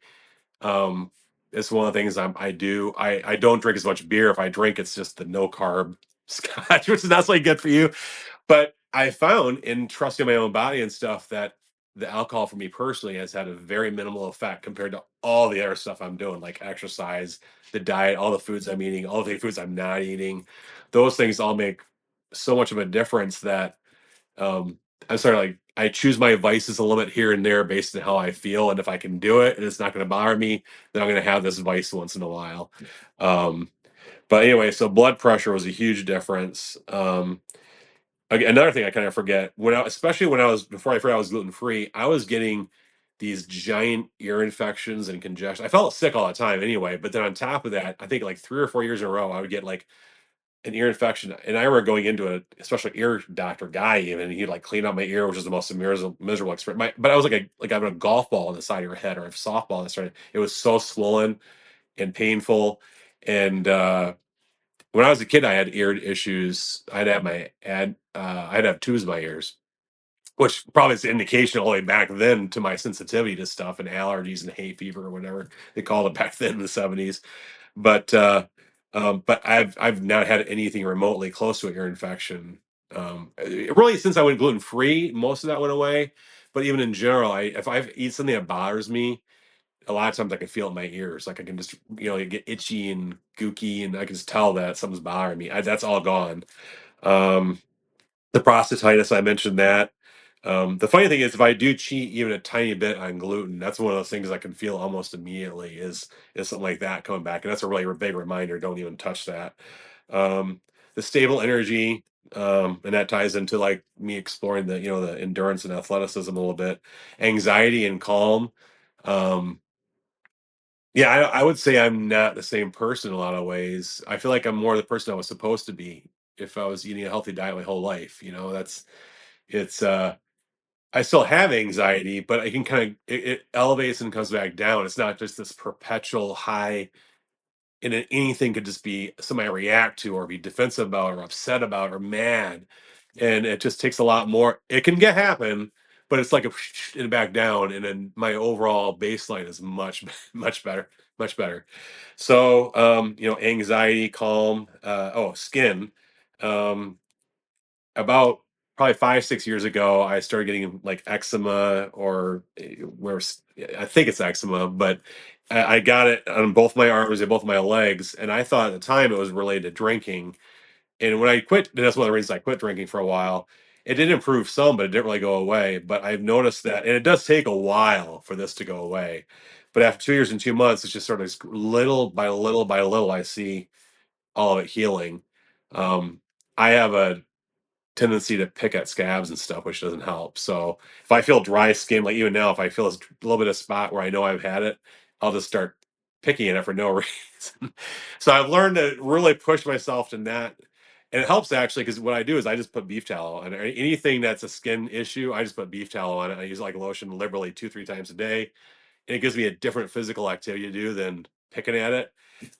um, it's one of the things I do. I don't drink as much beer. If I drink, it's just the no carb scotch, which is not so good for you. But I found in trusting my own body and stuff that the alcohol for me personally has had a very minimal effect compared to all the other stuff I'm doing, like exercise, the diet, all the foods I'm eating, all the foods I'm not eating. Those things all make so much of a difference that I'm sorry, like I choose my vices a little bit here and there based on how I feel. And if I can do it and it's not going to bother me, then I'm going to have this vice once in a while. Um, but anyway, so blood pressure was a huge difference. Another thing I kind of forget especially when I was before I forgot I was gluten free, I was getting these giant ear infections and congestion. I felt sick all the time anyway, but then on top of that, I think like 3 or 4 years in a row, I would get like an ear infection. And I remember going into a especially ear doctor guy even, and he'd like clean out my ear, which is the most miserable experience. But I was like having a golf ball on the side of your head or a softball on the side. It was so swollen and painful. And when I was a kid, I had ear issues. I'd have tubes in my ears, which probably is an indication all the way back then to my sensitivity to stuff and allergies and hay fever or whatever they called it back then in the 70s. But I've not had anything remotely close to an ear infection. Really, since I went gluten free, most of that went away. But even in general, if I eat something that bothers me, a lot of times I can feel it in my ears. Like I can just, get itchy and gooky, and I can just tell that something's bothering me. That's all gone. Um, the prostatitis, I mentioned that. The funny thing is, if I do cheat even a tiny bit on gluten, that's one of those things I can feel almost immediately. Is something like that coming back, and that's a really big reminder. Don't even touch that. Um, the stable energy, and that ties into like me exploring the endurance and athleticism a little bit. Anxiety and calm. Um, yeah, I would say I'm not the same person in a lot of ways. I feel like I'm more the person I was supposed to be if I was eating a healthy diet my whole life. That's it's I still have anxiety, but I can kind of it elevates and comes back down. It's not just this perpetual high, and then anything could just be something I react to or be defensive about or upset about or mad. And it just takes a lot more. It can get happen, but it's like a and back down. And then my overall baseline is much, much better, much better. So, anxiety, calm, skin. Um, about probably 5, 6 years ago, I started getting like eczema or I think it's eczema, but I got it on both my arms and both my legs. And I thought at the time it was related to drinking. And when I quit, and that's one of the reasons I quit drinking for a while. It did improve some, but it didn't really go away. But I've noticed that, and it does take a while for this to go away. But after 2 years and 2 months, it's just sort of little by little by little, I see all of it healing. I have a tendency to pick at scabs and stuff, which doesn't help. So if I feel dry skin, like even now, if I feel a little bit of spot where I know I've had it, I'll just start picking at it for no reason. So I've learned to really push myself to not, and it helps actually because what I do is I just put beef tallow on anything that's a skin issue. I just put beef tallow on it. I use like lotion liberally 2, 3 times a day, and it gives me a different physical activity to do than picking at it.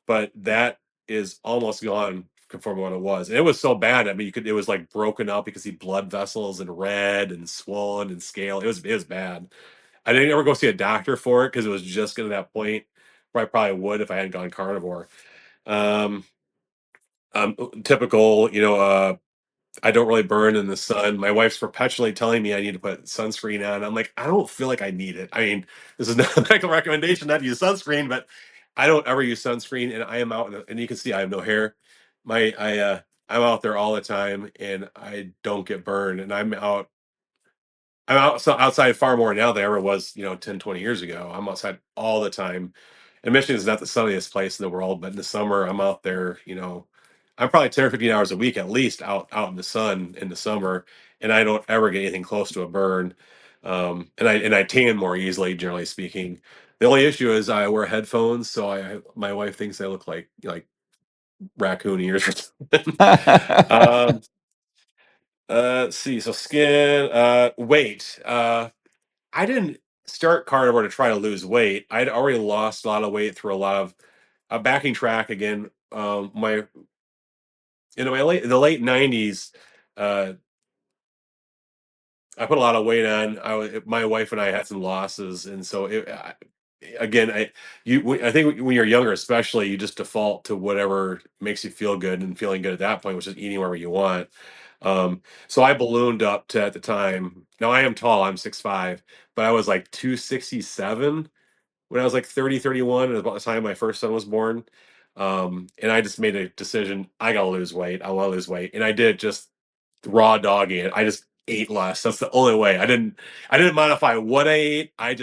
But that is almost gone from what it was. And it was so bad. I mean, it was like broken up because the blood vessels and red and swollen and scale. It was bad. I didn't ever go see a doctor for it because it was just getting to that point where I probably would if I hadn't gone carnivore. Um, Typical, I don't really burn in the sun. My wife's perpetually telling me I need to put sunscreen on. I'm like, I don't feel like I need it. I mean, this is not a medical recommendation not to use sunscreen, but I don't ever use sunscreen, and I am out, and you can see I have no hair. I'm out there all the time, and I don't get burned. And I'm outside far more now than I ever was, 10, 20 years ago. I'm outside all the time, And Michigan is not the sunniest place in the world, but in the summer, I'm out there. I'm probably 10 or 15 hours a week at least out in the sun in the summer, and I don't ever get anything close to a burn. And I tan more easily, generally speaking. The only issue is I wear headphones, so my wife thinks I look like raccoon ears or something. um, let's see. So skin, weight. I didn't start carnivore to try to lose weight. I'd already lost a lot of weight through a lot of backing track again. My my the late '90s. Uh, I put a lot of weight on. My wife and I had some losses, and so again, I think when you're younger, especially, you just default to whatever makes you feel good and feeling good at that point, which is eating wherever you want. So I ballooned up to at the time. Now I am tall. I'm 6'5", but I was like 267 when I was like 30, 31, at about the time my first son was born. And I just made a decision. I gotta lose weight. I want to lose weight, and I did just raw dogging it. I just ate less. That's the only way. I didn't modify what I ate. I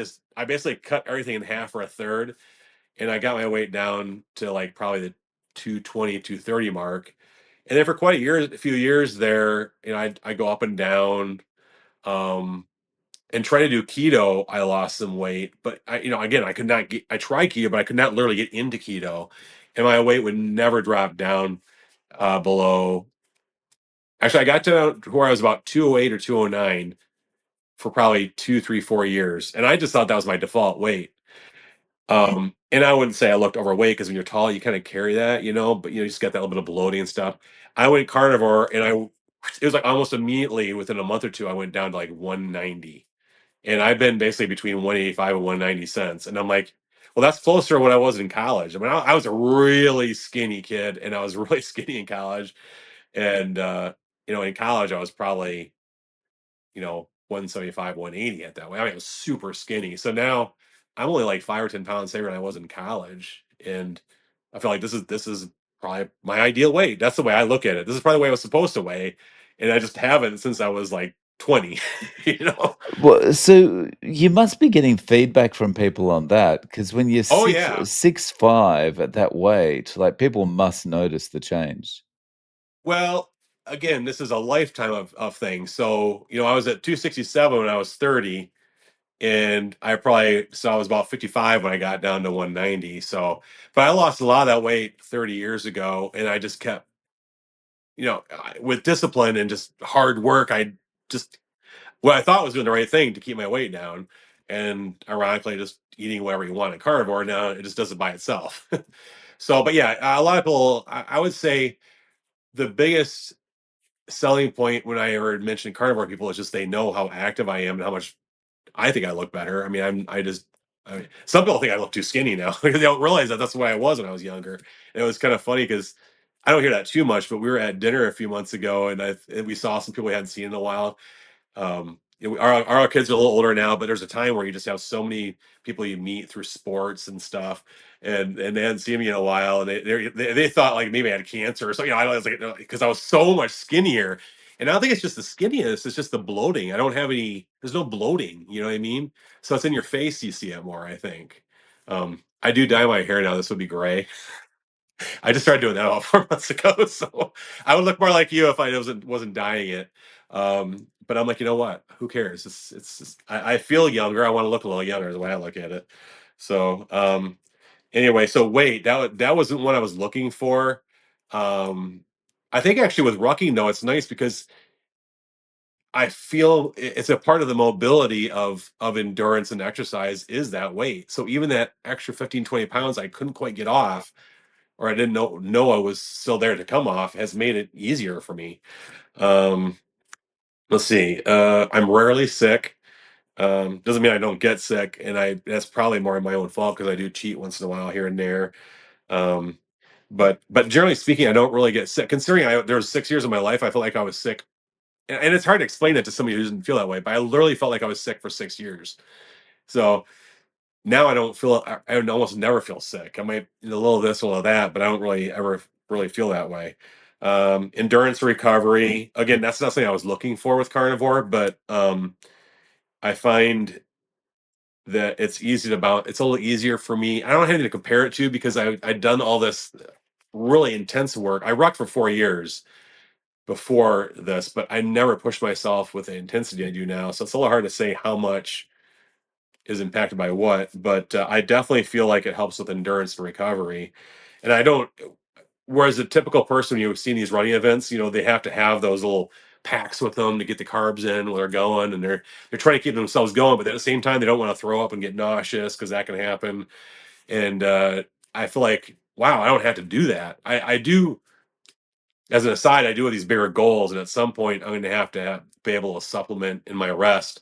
basically cut everything in half or a third, and I got my weight down to like probably the 220, 230 mark. And then for quite a few years there, I go up and down. Um, and trying to do keto, I lost some weight, but again, I could not get. I tried keto, but I could not literally get into keto, and my weight would never drop down below. Actually, I got to where I was about 208 or 209 for probably 2, 3, 4 years, and I just thought that was my default weight. And I wouldn't say I looked overweight because when you're tall, you kind of carry that, but you just got that little bit of bloating and stuff. I went carnivore, and it was like almost immediately within a month or two, I went down to like 190. And I've been basically between 185 and 190 cents. And I'm like, well, that's closer to what I was in college. I mean, I was a really skinny kid, and I was really skinny in college. And in college I was probably, 175, 180 at that way. I mean, I was super skinny. So now I'm only like 5 or 10 pounds heavier than I was in college. And I feel like this is probably my ideal weight. That's the way I look at it. This is probably the way I was supposed to weigh. And I just haven't since I was like 20, you know? Well, so you must be getting feedback from people on that, because when you're Oh yeah. 6'5" at that weight, like, people must notice the change. Well, again, this is a lifetime of things. So, I was at 267 when I was 30, and I was about 55 when I got down to 190. So, but I lost a lot of that weight 30 years ago, and I just kept, with discipline and just hard work, I just what I thought was doing the right thing to keep my weight down, and ironically, just eating whatever you want in carnivore now it just does it by itself. So, but yeah, a lot of people, I would say the biggest selling point when I ever mention carnivore people is just they know how active I am and how much I think I look better. I mean, some people think I look too skinny now because they don't realize that that's the way I was when I was younger. And it was kind of funny because I don't hear that too much, but we were at dinner a few months ago, and we saw some people we hadn't seen in a while. Our kids are a little older now, but there's a time where you just have so many people you meet through sports and stuff, and they hadn't seen me in a while, and they thought like maybe I had cancer or something. I was like, because I was so much skinnier, and I don't think it's just the skinniness; it's just the bloating. I don't have any. There's no bloating. You know what I mean? So it's in your face. You see it more. I think. I do dye my hair now. This would be gray. I just started doing that about 4 months ago, so I would look more like you if I wasn't dyeing it. But I'm like, you know what? Who cares? It's just, I feel younger. I want to look a little younger, is the way I look at it. So anyway, so weight that wasn't what I was looking for. Um, I think actually with rucking though, it's nice because I feel it's a part of the mobility of endurance and exercise is that weight. So even that extra 15, 20 pounds I couldn't quite get off, or I didn't know I was still there to come off, has made it easier for me. Um, let's see. I'm rarely sick. Doesn't mean I don't get sick, and I that's probably more my own fault because I do cheat once in a while here and there. Um, but generally speaking, I don't really get sick. Considering there was 6 years of my life, I felt like I was sick, and it's hard to explain it to somebody who doesn't feel that way. But I literally felt like I was sick for 6 years. So now I don't feel I almost never feel sick. I might a little of this, a little of that, but I don't really ever really feel that way. Endurance recovery, again, that's not something I was looking for with carnivore, but I find that it's easy to bounce. It's a little easier for me. I don't have anything to compare it to because I'd done all this really intense work. I rocked for 4 years before this, but I never pushed myself with the intensity I do now. So it's a little hard to say how much is impacted by what, but I definitely feel like it helps with endurance and recovery. And I don't, whereas a typical person, you've seen these running events, they have to have those little packs with them to get the carbs in while they're going, and they're trying to keep themselves going, but at the same time, they don't want to throw up and get nauseous because that can happen. And I feel like, wow, I don't have to do that. I do, as an aside, I do have these bigger goals, and at some point, I'm going to be able to supplement in my rest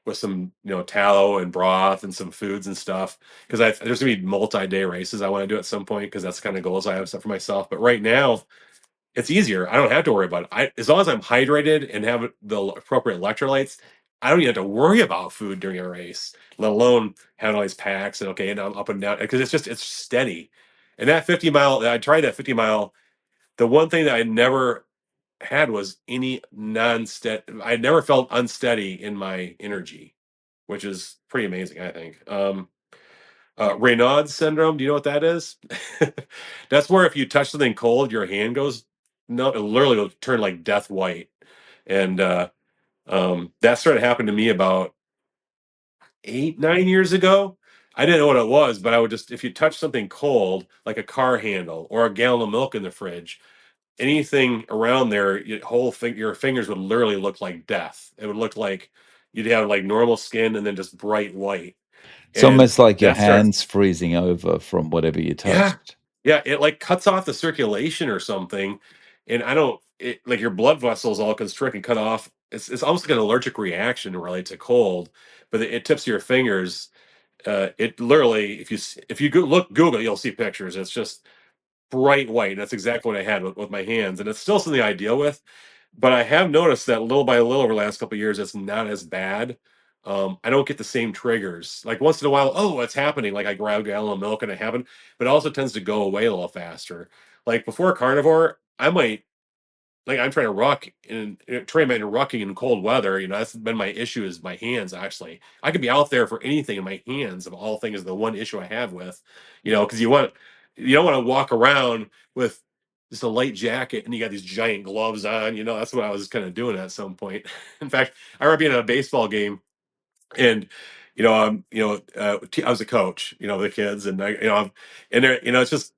with some, tallow and broth and some foods and stuff. Because there's going to be multi-day races I want to do at some point because that's the kind of goals I have set for myself. But right now, it's easier. I don't have to worry about it. As long as I'm hydrated and have the appropriate electrolytes, I don't even have to worry about food during a race, let alone having all these packs and okay, and I'm up and down because it's steady. And that 50 mile, I tried that 50 mile. The one thing that I never had was any non-steady. I never felt unsteady in my energy, which is pretty amazing, I think. Raynaud's syndrome. Do you know what that is? That's where if you touch something cold, your hand goes no, it literally will turn like death white. And that started happening to me about 8, 9 years ago. I didn't know what it was, but I would just if you touch something cold, like a car handle or a gallon of milk in the fridge, anything around there, your fingers would literally look like death. It would look like you'd have like normal skin and then just bright white. It's And almost like your that starts hands freezing over from whatever you Yeah. touched. Yeah, it, like, cuts off the circulation or something, and I don't like, your blood vessels all constrict and cut off. It's almost like an allergic reaction really to cold, but it tips your fingers. It literally, if you Google, you'll see pictures. It's just bright white. That's exactly what I had with my hands, and it's still something I deal with. But I have noticed that little by little over the last couple of years, it's not as bad. I don't get the same triggers. Like once in a while, oh, what's happening? Like I grab a gallon of milk and it happened, but it also tends to go away a little faster. Like before carnivore, I might like I'm trying to ruck and train my rucking in cold weather. That's been my issue is my hands actually. I could be out there for anything, and my hands of all things is the one issue I have with, because you don't want to walk around with just a light jacket and you got these giant gloves on. That's what I was kind of doing at some point. In fact, I remember being at a baseball game and I was a coach, the kids, and I'm and there, it's just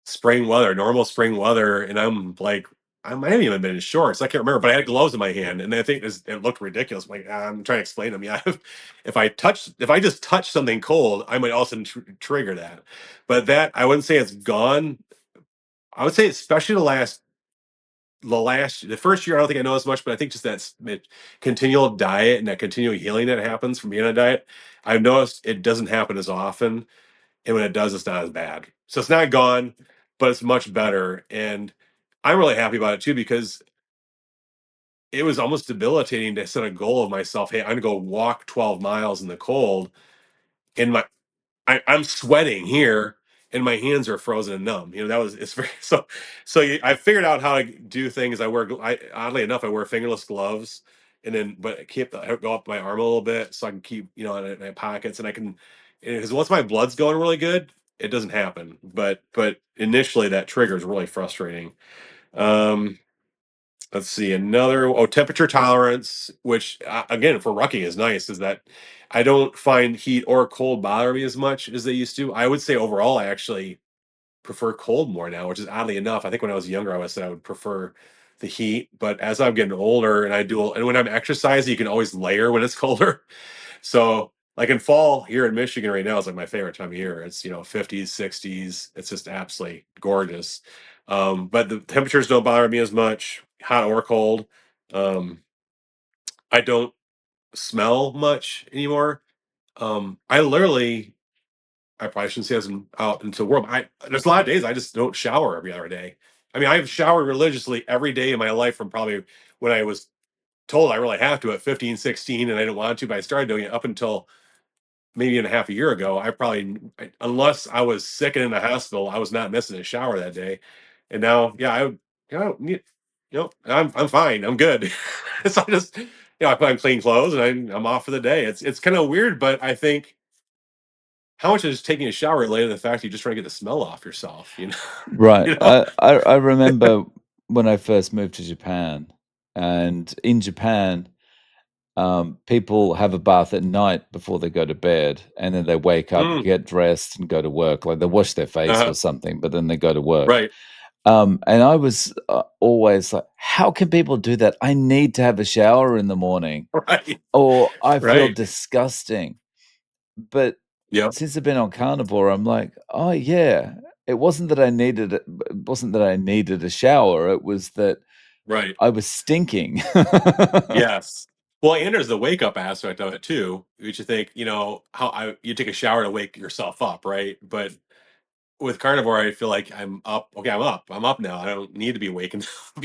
spring weather, normal spring weather, and I'm like, I might have even been in shorts. I can't remember, but I had gloves in my hand, and I think it looked ridiculous. I'm like, I'm trying to explain to them, yeah, if I just touch something cold, I might also trigger that. But that I wouldn't say it's gone. I would say, especially the first year, I don't think I know as much, but I think just continual diet and that continual healing that happens from being on a diet, I've noticed it doesn't happen as often, and when it does, it's not as bad. So it's not gone, but it's much better. And I'm really happy about it too because it was almost debilitating to set a goal of myself. Hey, I'm gonna go walk 12 miles in the cold, and I'm sweating here, and my hands are frozen and numb. That was it's very I figured out how to do things. Oddly enough, I wear fingerless gloves, and then but I go up my arm a little bit so I can keep in my pockets, and I can because once my blood's going really good, it doesn't happen. But initially that trigger is really frustrating. Um, let's see temperature tolerance, which again for rucking is nice. Is that I don't find heat or cold bother me as much as they used to. I would say overall, I actually prefer cold more now, which is oddly enough. I think when I was younger, I would say I would prefer the heat, but as I'm getting older and when I'm exercising, you can always layer when it's colder. So like in fall here in Michigan right now is like my favorite time of year. It's 50s, 60s. It's just absolutely gorgeous. But the temperatures don't bother me as much, hot or cold. Um, I don't smell much anymore. I probably shouldn't say this out into the world. There's a lot of days I just don't shower every other day. I mean, I've showered religiously every day in my life from probably when I was told I really have to at 15, 16, and I didn't want to, but I started doing it up until maybe in a half a year ago. Unless I was sick and in the hospital, I was not missing a shower that day. And now, yeah, I don't need, I'm fine. I'm good. So I put on clean clothes and I'm off for the day. It's kind of weird, but I think how much is taking a shower related to the fact you just trying to get the smell off yourself, you know? Right. You know? I remember when I first moved to Japan, and in Japan, people have a bath at night before they go to bed, and then they wake up, Mm, get dressed, and go to work. Like they wash their face uh-huh. or something, but then they go to work. Right. And I was always like, how can people do that? I need to have a shower in the morning, Right. or I feel Right. disgusting. But Yep. since I've been on carnivore, I'm like, oh yeah, it wasn't that I needed it wasn't that I needed a shower. It was that Right. I was stinking. Yes. Well, and there's the wake up aspect of it too, which you think, how you take a shower to wake yourself up, right? But with carnivore, I feel like I'm up. Okay, I'm up. I'm up now. I don't need to be waking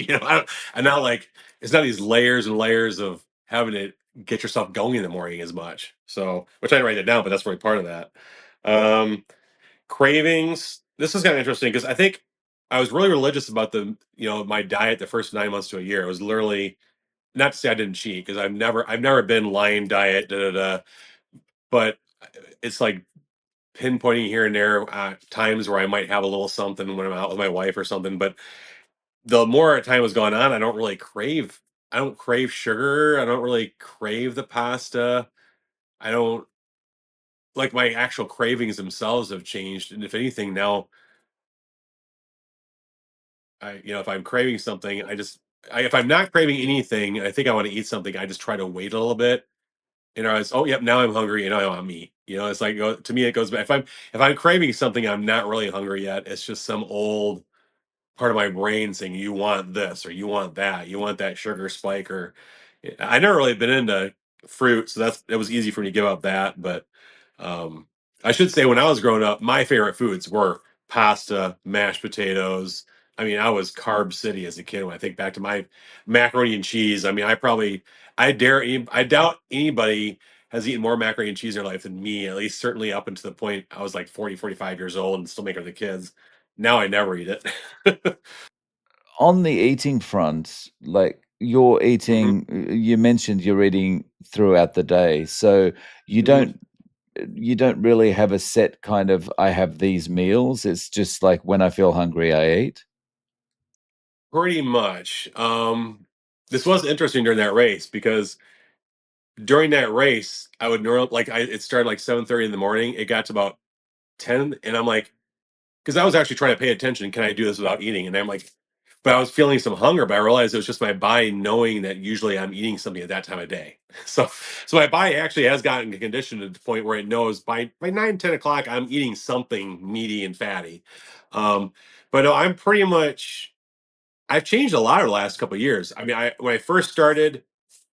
up. I'm not like it's not these layers and layers of having to get yourself going in the morning as much. So, which I didn't write it down, but that's really part of that. Um, Cravings. This is kind of interesting because I think I was really religious about my diet the first 9 months to a year. It was literally not to say I didn't cheat because I've never been lion diet, da da da. But it's like pinpointing here and there times where I might have a little something when I'm out with my wife or something. But the more time has gone on, I don't really crave. I don't crave sugar. I don't really crave the pasta. I don't like my actual cravings themselves have changed. And if anything, now if I'm craving something, if I'm not craving anything, and I think I want to eat something, I just try to wait a little bit. It's oh yep, now I'm hungry and I want meat. It's like to me it goes back. If I'm craving something, I'm not really hungry yet. It's just some old part of my brain saying you want this or you want that sugar spike or I never really been into fruit, so it was easy for me to give up that. But um, I should say when I was growing up, my favorite foods were pasta, mashed potatoes. I mean, I was carb city as a kid. When I think back to my macaroni and cheese, I mean, I doubt anybody has eaten more macaroni and cheese in their life than me. At least, certainly up until the point I was like 40, 45 years old and still making it with the kids. Now I never eat it. On the eating front, like you're Mhm, eating, you mentioned you're eating throughout the day, so you mhm. don't you don't really have a set kind of I have these meals. It's just like when I feel hungry, I eat. Pretty much. This was interesting during that race because during that race, I would normally it started like 7:30 in the morning. It got to about 10, and I'm like, because I was actually trying to pay attention. Can I do this without eating? And I'm like, but I was feeling some hunger, but I realized it was just my body knowing that usually I'm eating something at that time of day. So my body actually has gotten conditioned to the point where it knows by 9, 10 o'clock I'm eating something meaty and fatty. Um, but no, I've changed a lot over the last couple of years. I mean, when I first started,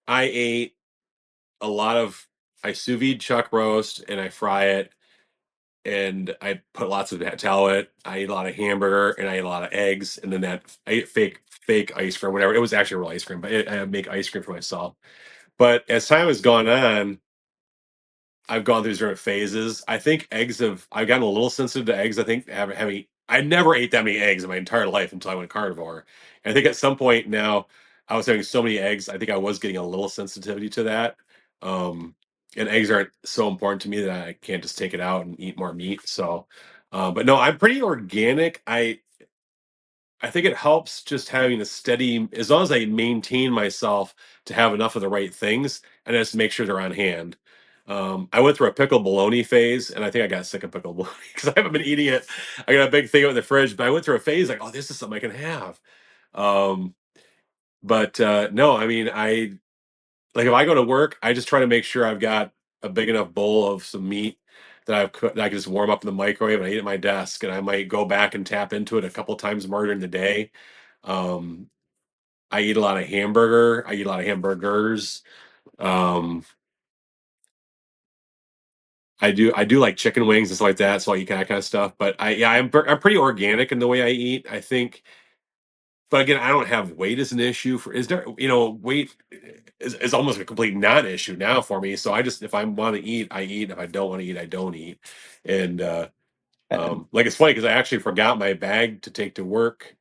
I ate a lot of I sous vide chuck roast and I fry it and I put lots of tallow. I eat a lot of hamburger and I ate a lot of eggs and then I ate fake ice cream, whatever. It was actually real ice cream, but I make ice cream for myself. But as time has gone on, I've gone through different phases. I think I've gotten a little sensitive to eggs. I think having I never ate that many eggs in my entire life until I went carnivore. And I think at some point now I was having so many eggs, I think I was getting a little sensitivity to that. Um, and eggs aren't so important to me that I can't just take it out and eat more meat. So, but no, I'm pretty organic. I think it helps just having a steady, as long as I maintain myself to have enough of the right things and just make sure they're on hand. I went through a pickle bologna phase, and I think I got sick of pickle bologna because I haven't been eating it. I got a big thing in the fridge, but I went through a phase like, oh, this is something I can have. Um, but no, I mean, I like if I go to work, I just try to make sure I've got a big enough bowl of some meat that I can just warm up in the microwave and I eat at my desk, and I might go back and tap into it a couple times more during the day. um, I eat a lot of hamburger. I eat a lot of hamburgers. Um, I do like chicken wings and stuff like that, so I eat that kind of stuff. But I'm pretty organic in the way I eat. I think, but again, I don't have weight as an issue for. Is there weight is almost a complete non-issue now for me. So I just if I want to eat, I eat. If I don't want to eat, I don't eat. And And like it's funny because I actually forgot my bag to take to work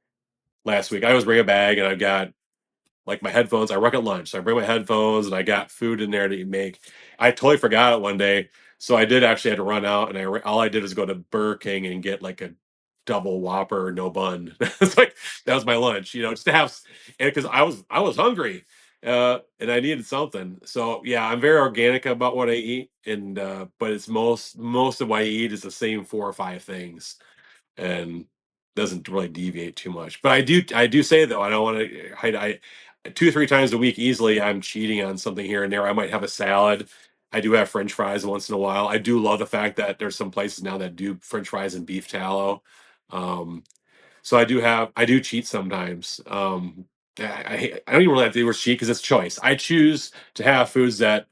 last week. I always bring a bag, and I've got like my headphones. I work at lunch, so I bring my headphones and I got food in there to make. I totally forgot it one day, so I did actually had to run out, and all I did was go to Burger King and get like a double Whopper, no bun. It's like that was my lunch, just to have, and because I was hungry, and I needed something. So yeah, I'm very organic about what I eat, and but it's most of what I eat is the same 4 or 5 things, and doesn't really deviate too much. But I do say though, I don't want to hide. I 2 or 3 times a week easily, I'm cheating on something here and there. I might have a salad. I do have French fries once in a while. I do love the fact that there's some places now that do French fries and beef tallow. Um, so I do cheat sometimes. I don't even really have to do with cheat because it's choice. I choose to have foods that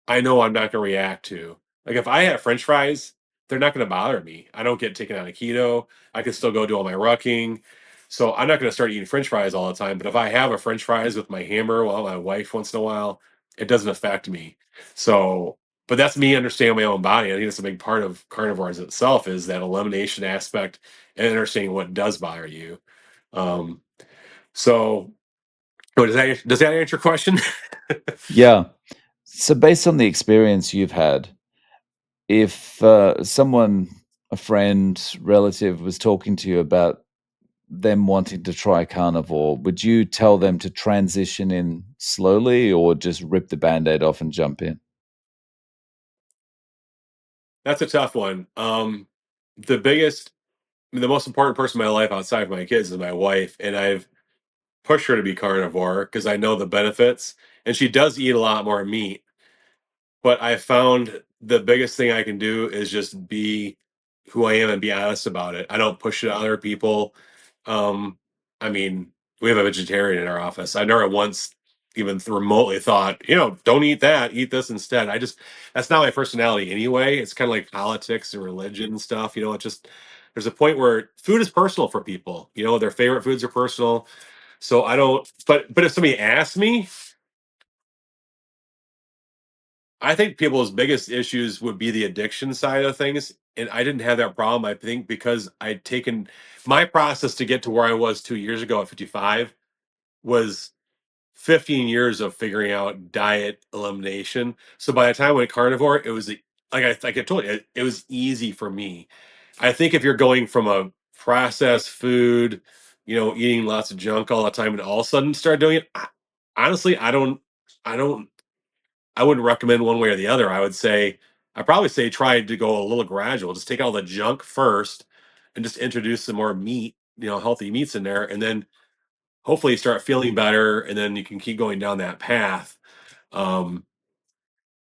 I know I'm not going to react to. Like if I have French fries, they're not going to bother me. I don't get taken out of keto. I can still go do all my rucking. So I'm not going to start eating French fries all the time. But if I have a French fries with my hammer while my wife once in a while, it doesn't affect me. So, but that's me understanding my own body. I think that's a big part of carnivores itself is that elimination aspect and understanding what does bother you. Um, so, does that answer your question? Yeah. So based on the experience you've had, if, someone, a friend, relative was talking to you about them wanting to try carnivore, would you tell them to transition in slowly or just rip the Band-Aid off and jump in? That's a tough one. The biggest, I mean, the most important person in my life outside of my kids is my wife, and I've pushed her to be carnivore because I know the benefits, and she does eat a lot more meat. But I found the biggest thing I can do is just be who I am and be honest about it. I don't push it on other people. Um, I mean, we have a vegetarian in our office. I never once even remotely thought, don't eat that, eat this instead. That's not my personality anyway. It's kind of like politics and religion and stuff. It just, there's a point where food is personal for people. Their favorite foods are personal. So I don't, but if somebody asks me, I think people's biggest issues would be the addiction side of things. And I didn't have that problem, I think, because I'd taken my process to get to where I was 2 years ago at 55 was 15 years of figuring out diet elimination. So by the time I went carnivore, it was like I told you, it was easy for me. I think if you're going from a processed food, eating lots of junk all the time, and all of a sudden start doing it, honestly, I don't I wouldn't recommend one way or the other. I'd probably say try to go a little gradual. Just take all the junk first and just introduce some more meat, healthy meats in there. And then hopefully you start feeling better and then you can keep going down that path. Um,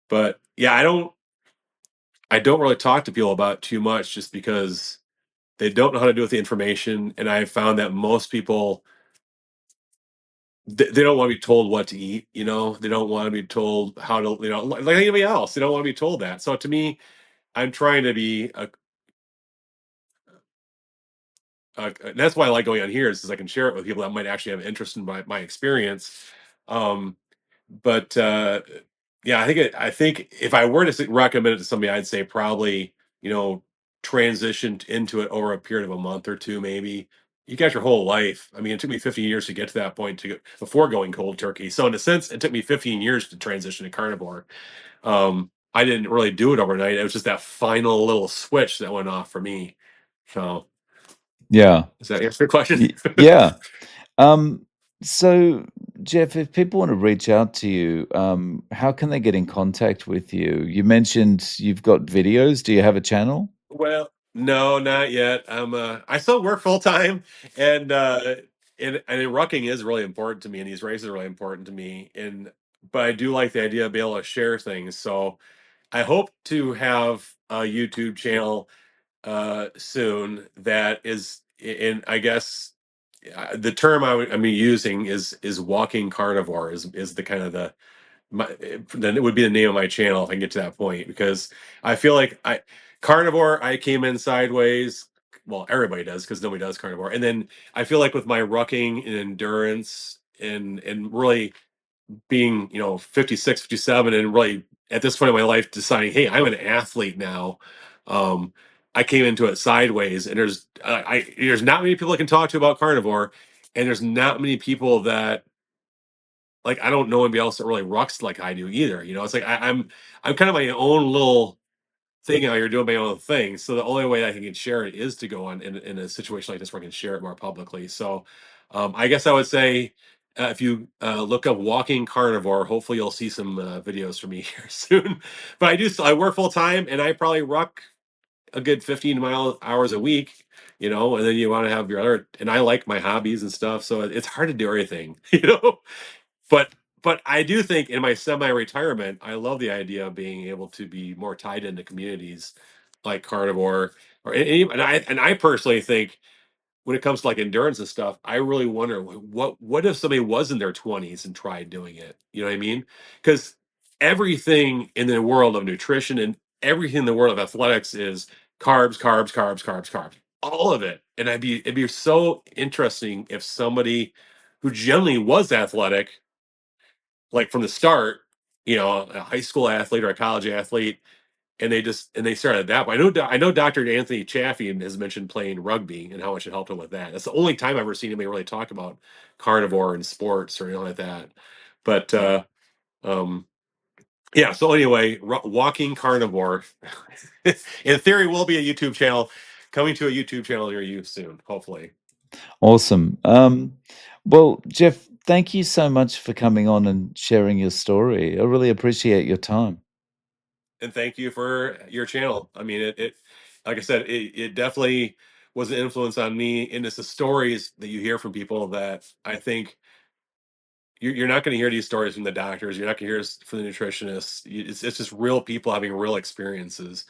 but yeah, I don't really talk to people about it too much just because they don't know how to do with the information. And I found that most people they don't want to be told what to eat, they don't want to be told how to, like anybody else. They don't want to be told that. So to me, I'm trying to be and that's why I like going on here is I can share it with people that might actually have interest in my experience. Um, but yeah, I think if I were to recommend it to somebody, I'd say probably transition into it over a period of a month or two, maybe. You got your whole life. I mean, it took me 15 years to get to that point before going cold turkey. So in a sense, it took me 15 years to transition to carnivore. I didn't really do it overnight. It was just that final little switch that went off for me. So Yeah. does that answer your question? Yeah. Um, so, Jeff, if people want to reach out to you, how can they get in contact with you? You mentioned you've got videos. Do you have a channel? Well, no, not yet. I still work full time, and rucking is really important to me, and these races are really important to me. But I do like the idea of being able to share things. So I hope to have a YouTube channel soon that is, and I guess the term I'm using is walking carnivore is the kind of then it would be the name of my channel if I can get to that point because I feel like I carnivore I came in sideways. Well, everybody does because nobody does carnivore. And then I feel like with my rucking and endurance and really being 56, 57, and really at this point in my life deciding, hey, I'm an athlete now. Um, I came into it sideways, and there's not many people I can talk to about carnivore, and there's not many people that like I don't know anybody else that really rucks like I do either. You know, it's like I'm kind of my own little thing out here doing my own thing. So the only way I can share it is to go on in a situation like this where I can share it more publicly. So I guess I would say if you look up walking carnivore, hopefully you'll see some videos from me here soon. But I work full time and I probably ruck a good 15 mile hours a week, you know, and then you want to have your other, and I like my hobbies and stuff. So it's hard to do everything, you know, but I do think in my semi-retirement, I love the idea of being able to be more tied into communities like carnivore and I personally think when it comes to like endurance and stuff, I really wonder what if somebody was in their 20s and tried doing it? You know what I mean? Because everything in the world of nutrition and everything in the world of athletics is carbs, carbs, carbs, carbs, carbs. All of it. And it'd be so interesting if somebody who generally was athletic, like from the start, you know, a high school athlete or a college athlete, and they started that way. I know Dr. Anthony Chaffee has mentioned playing rugby and how much it helped him with that. That's the only time I've ever seen anybody really talk about carnivore and sports or anything like that. But um, yeah. So anyway, walking carnivore, in theory, will be a YouTube channel coming to a YouTube channel near you soon, hopefully. Awesome. Well, Jeff, thank you so much for coming on and sharing your story. I really appreciate your time. And thank you for your channel. I mean, it like I said, it definitely was an influence on me, and it's the stories that you hear from people that I think you're not going to hear these stories from the doctors. You're not going to hear from the nutritionists. It's just real people having real experiences.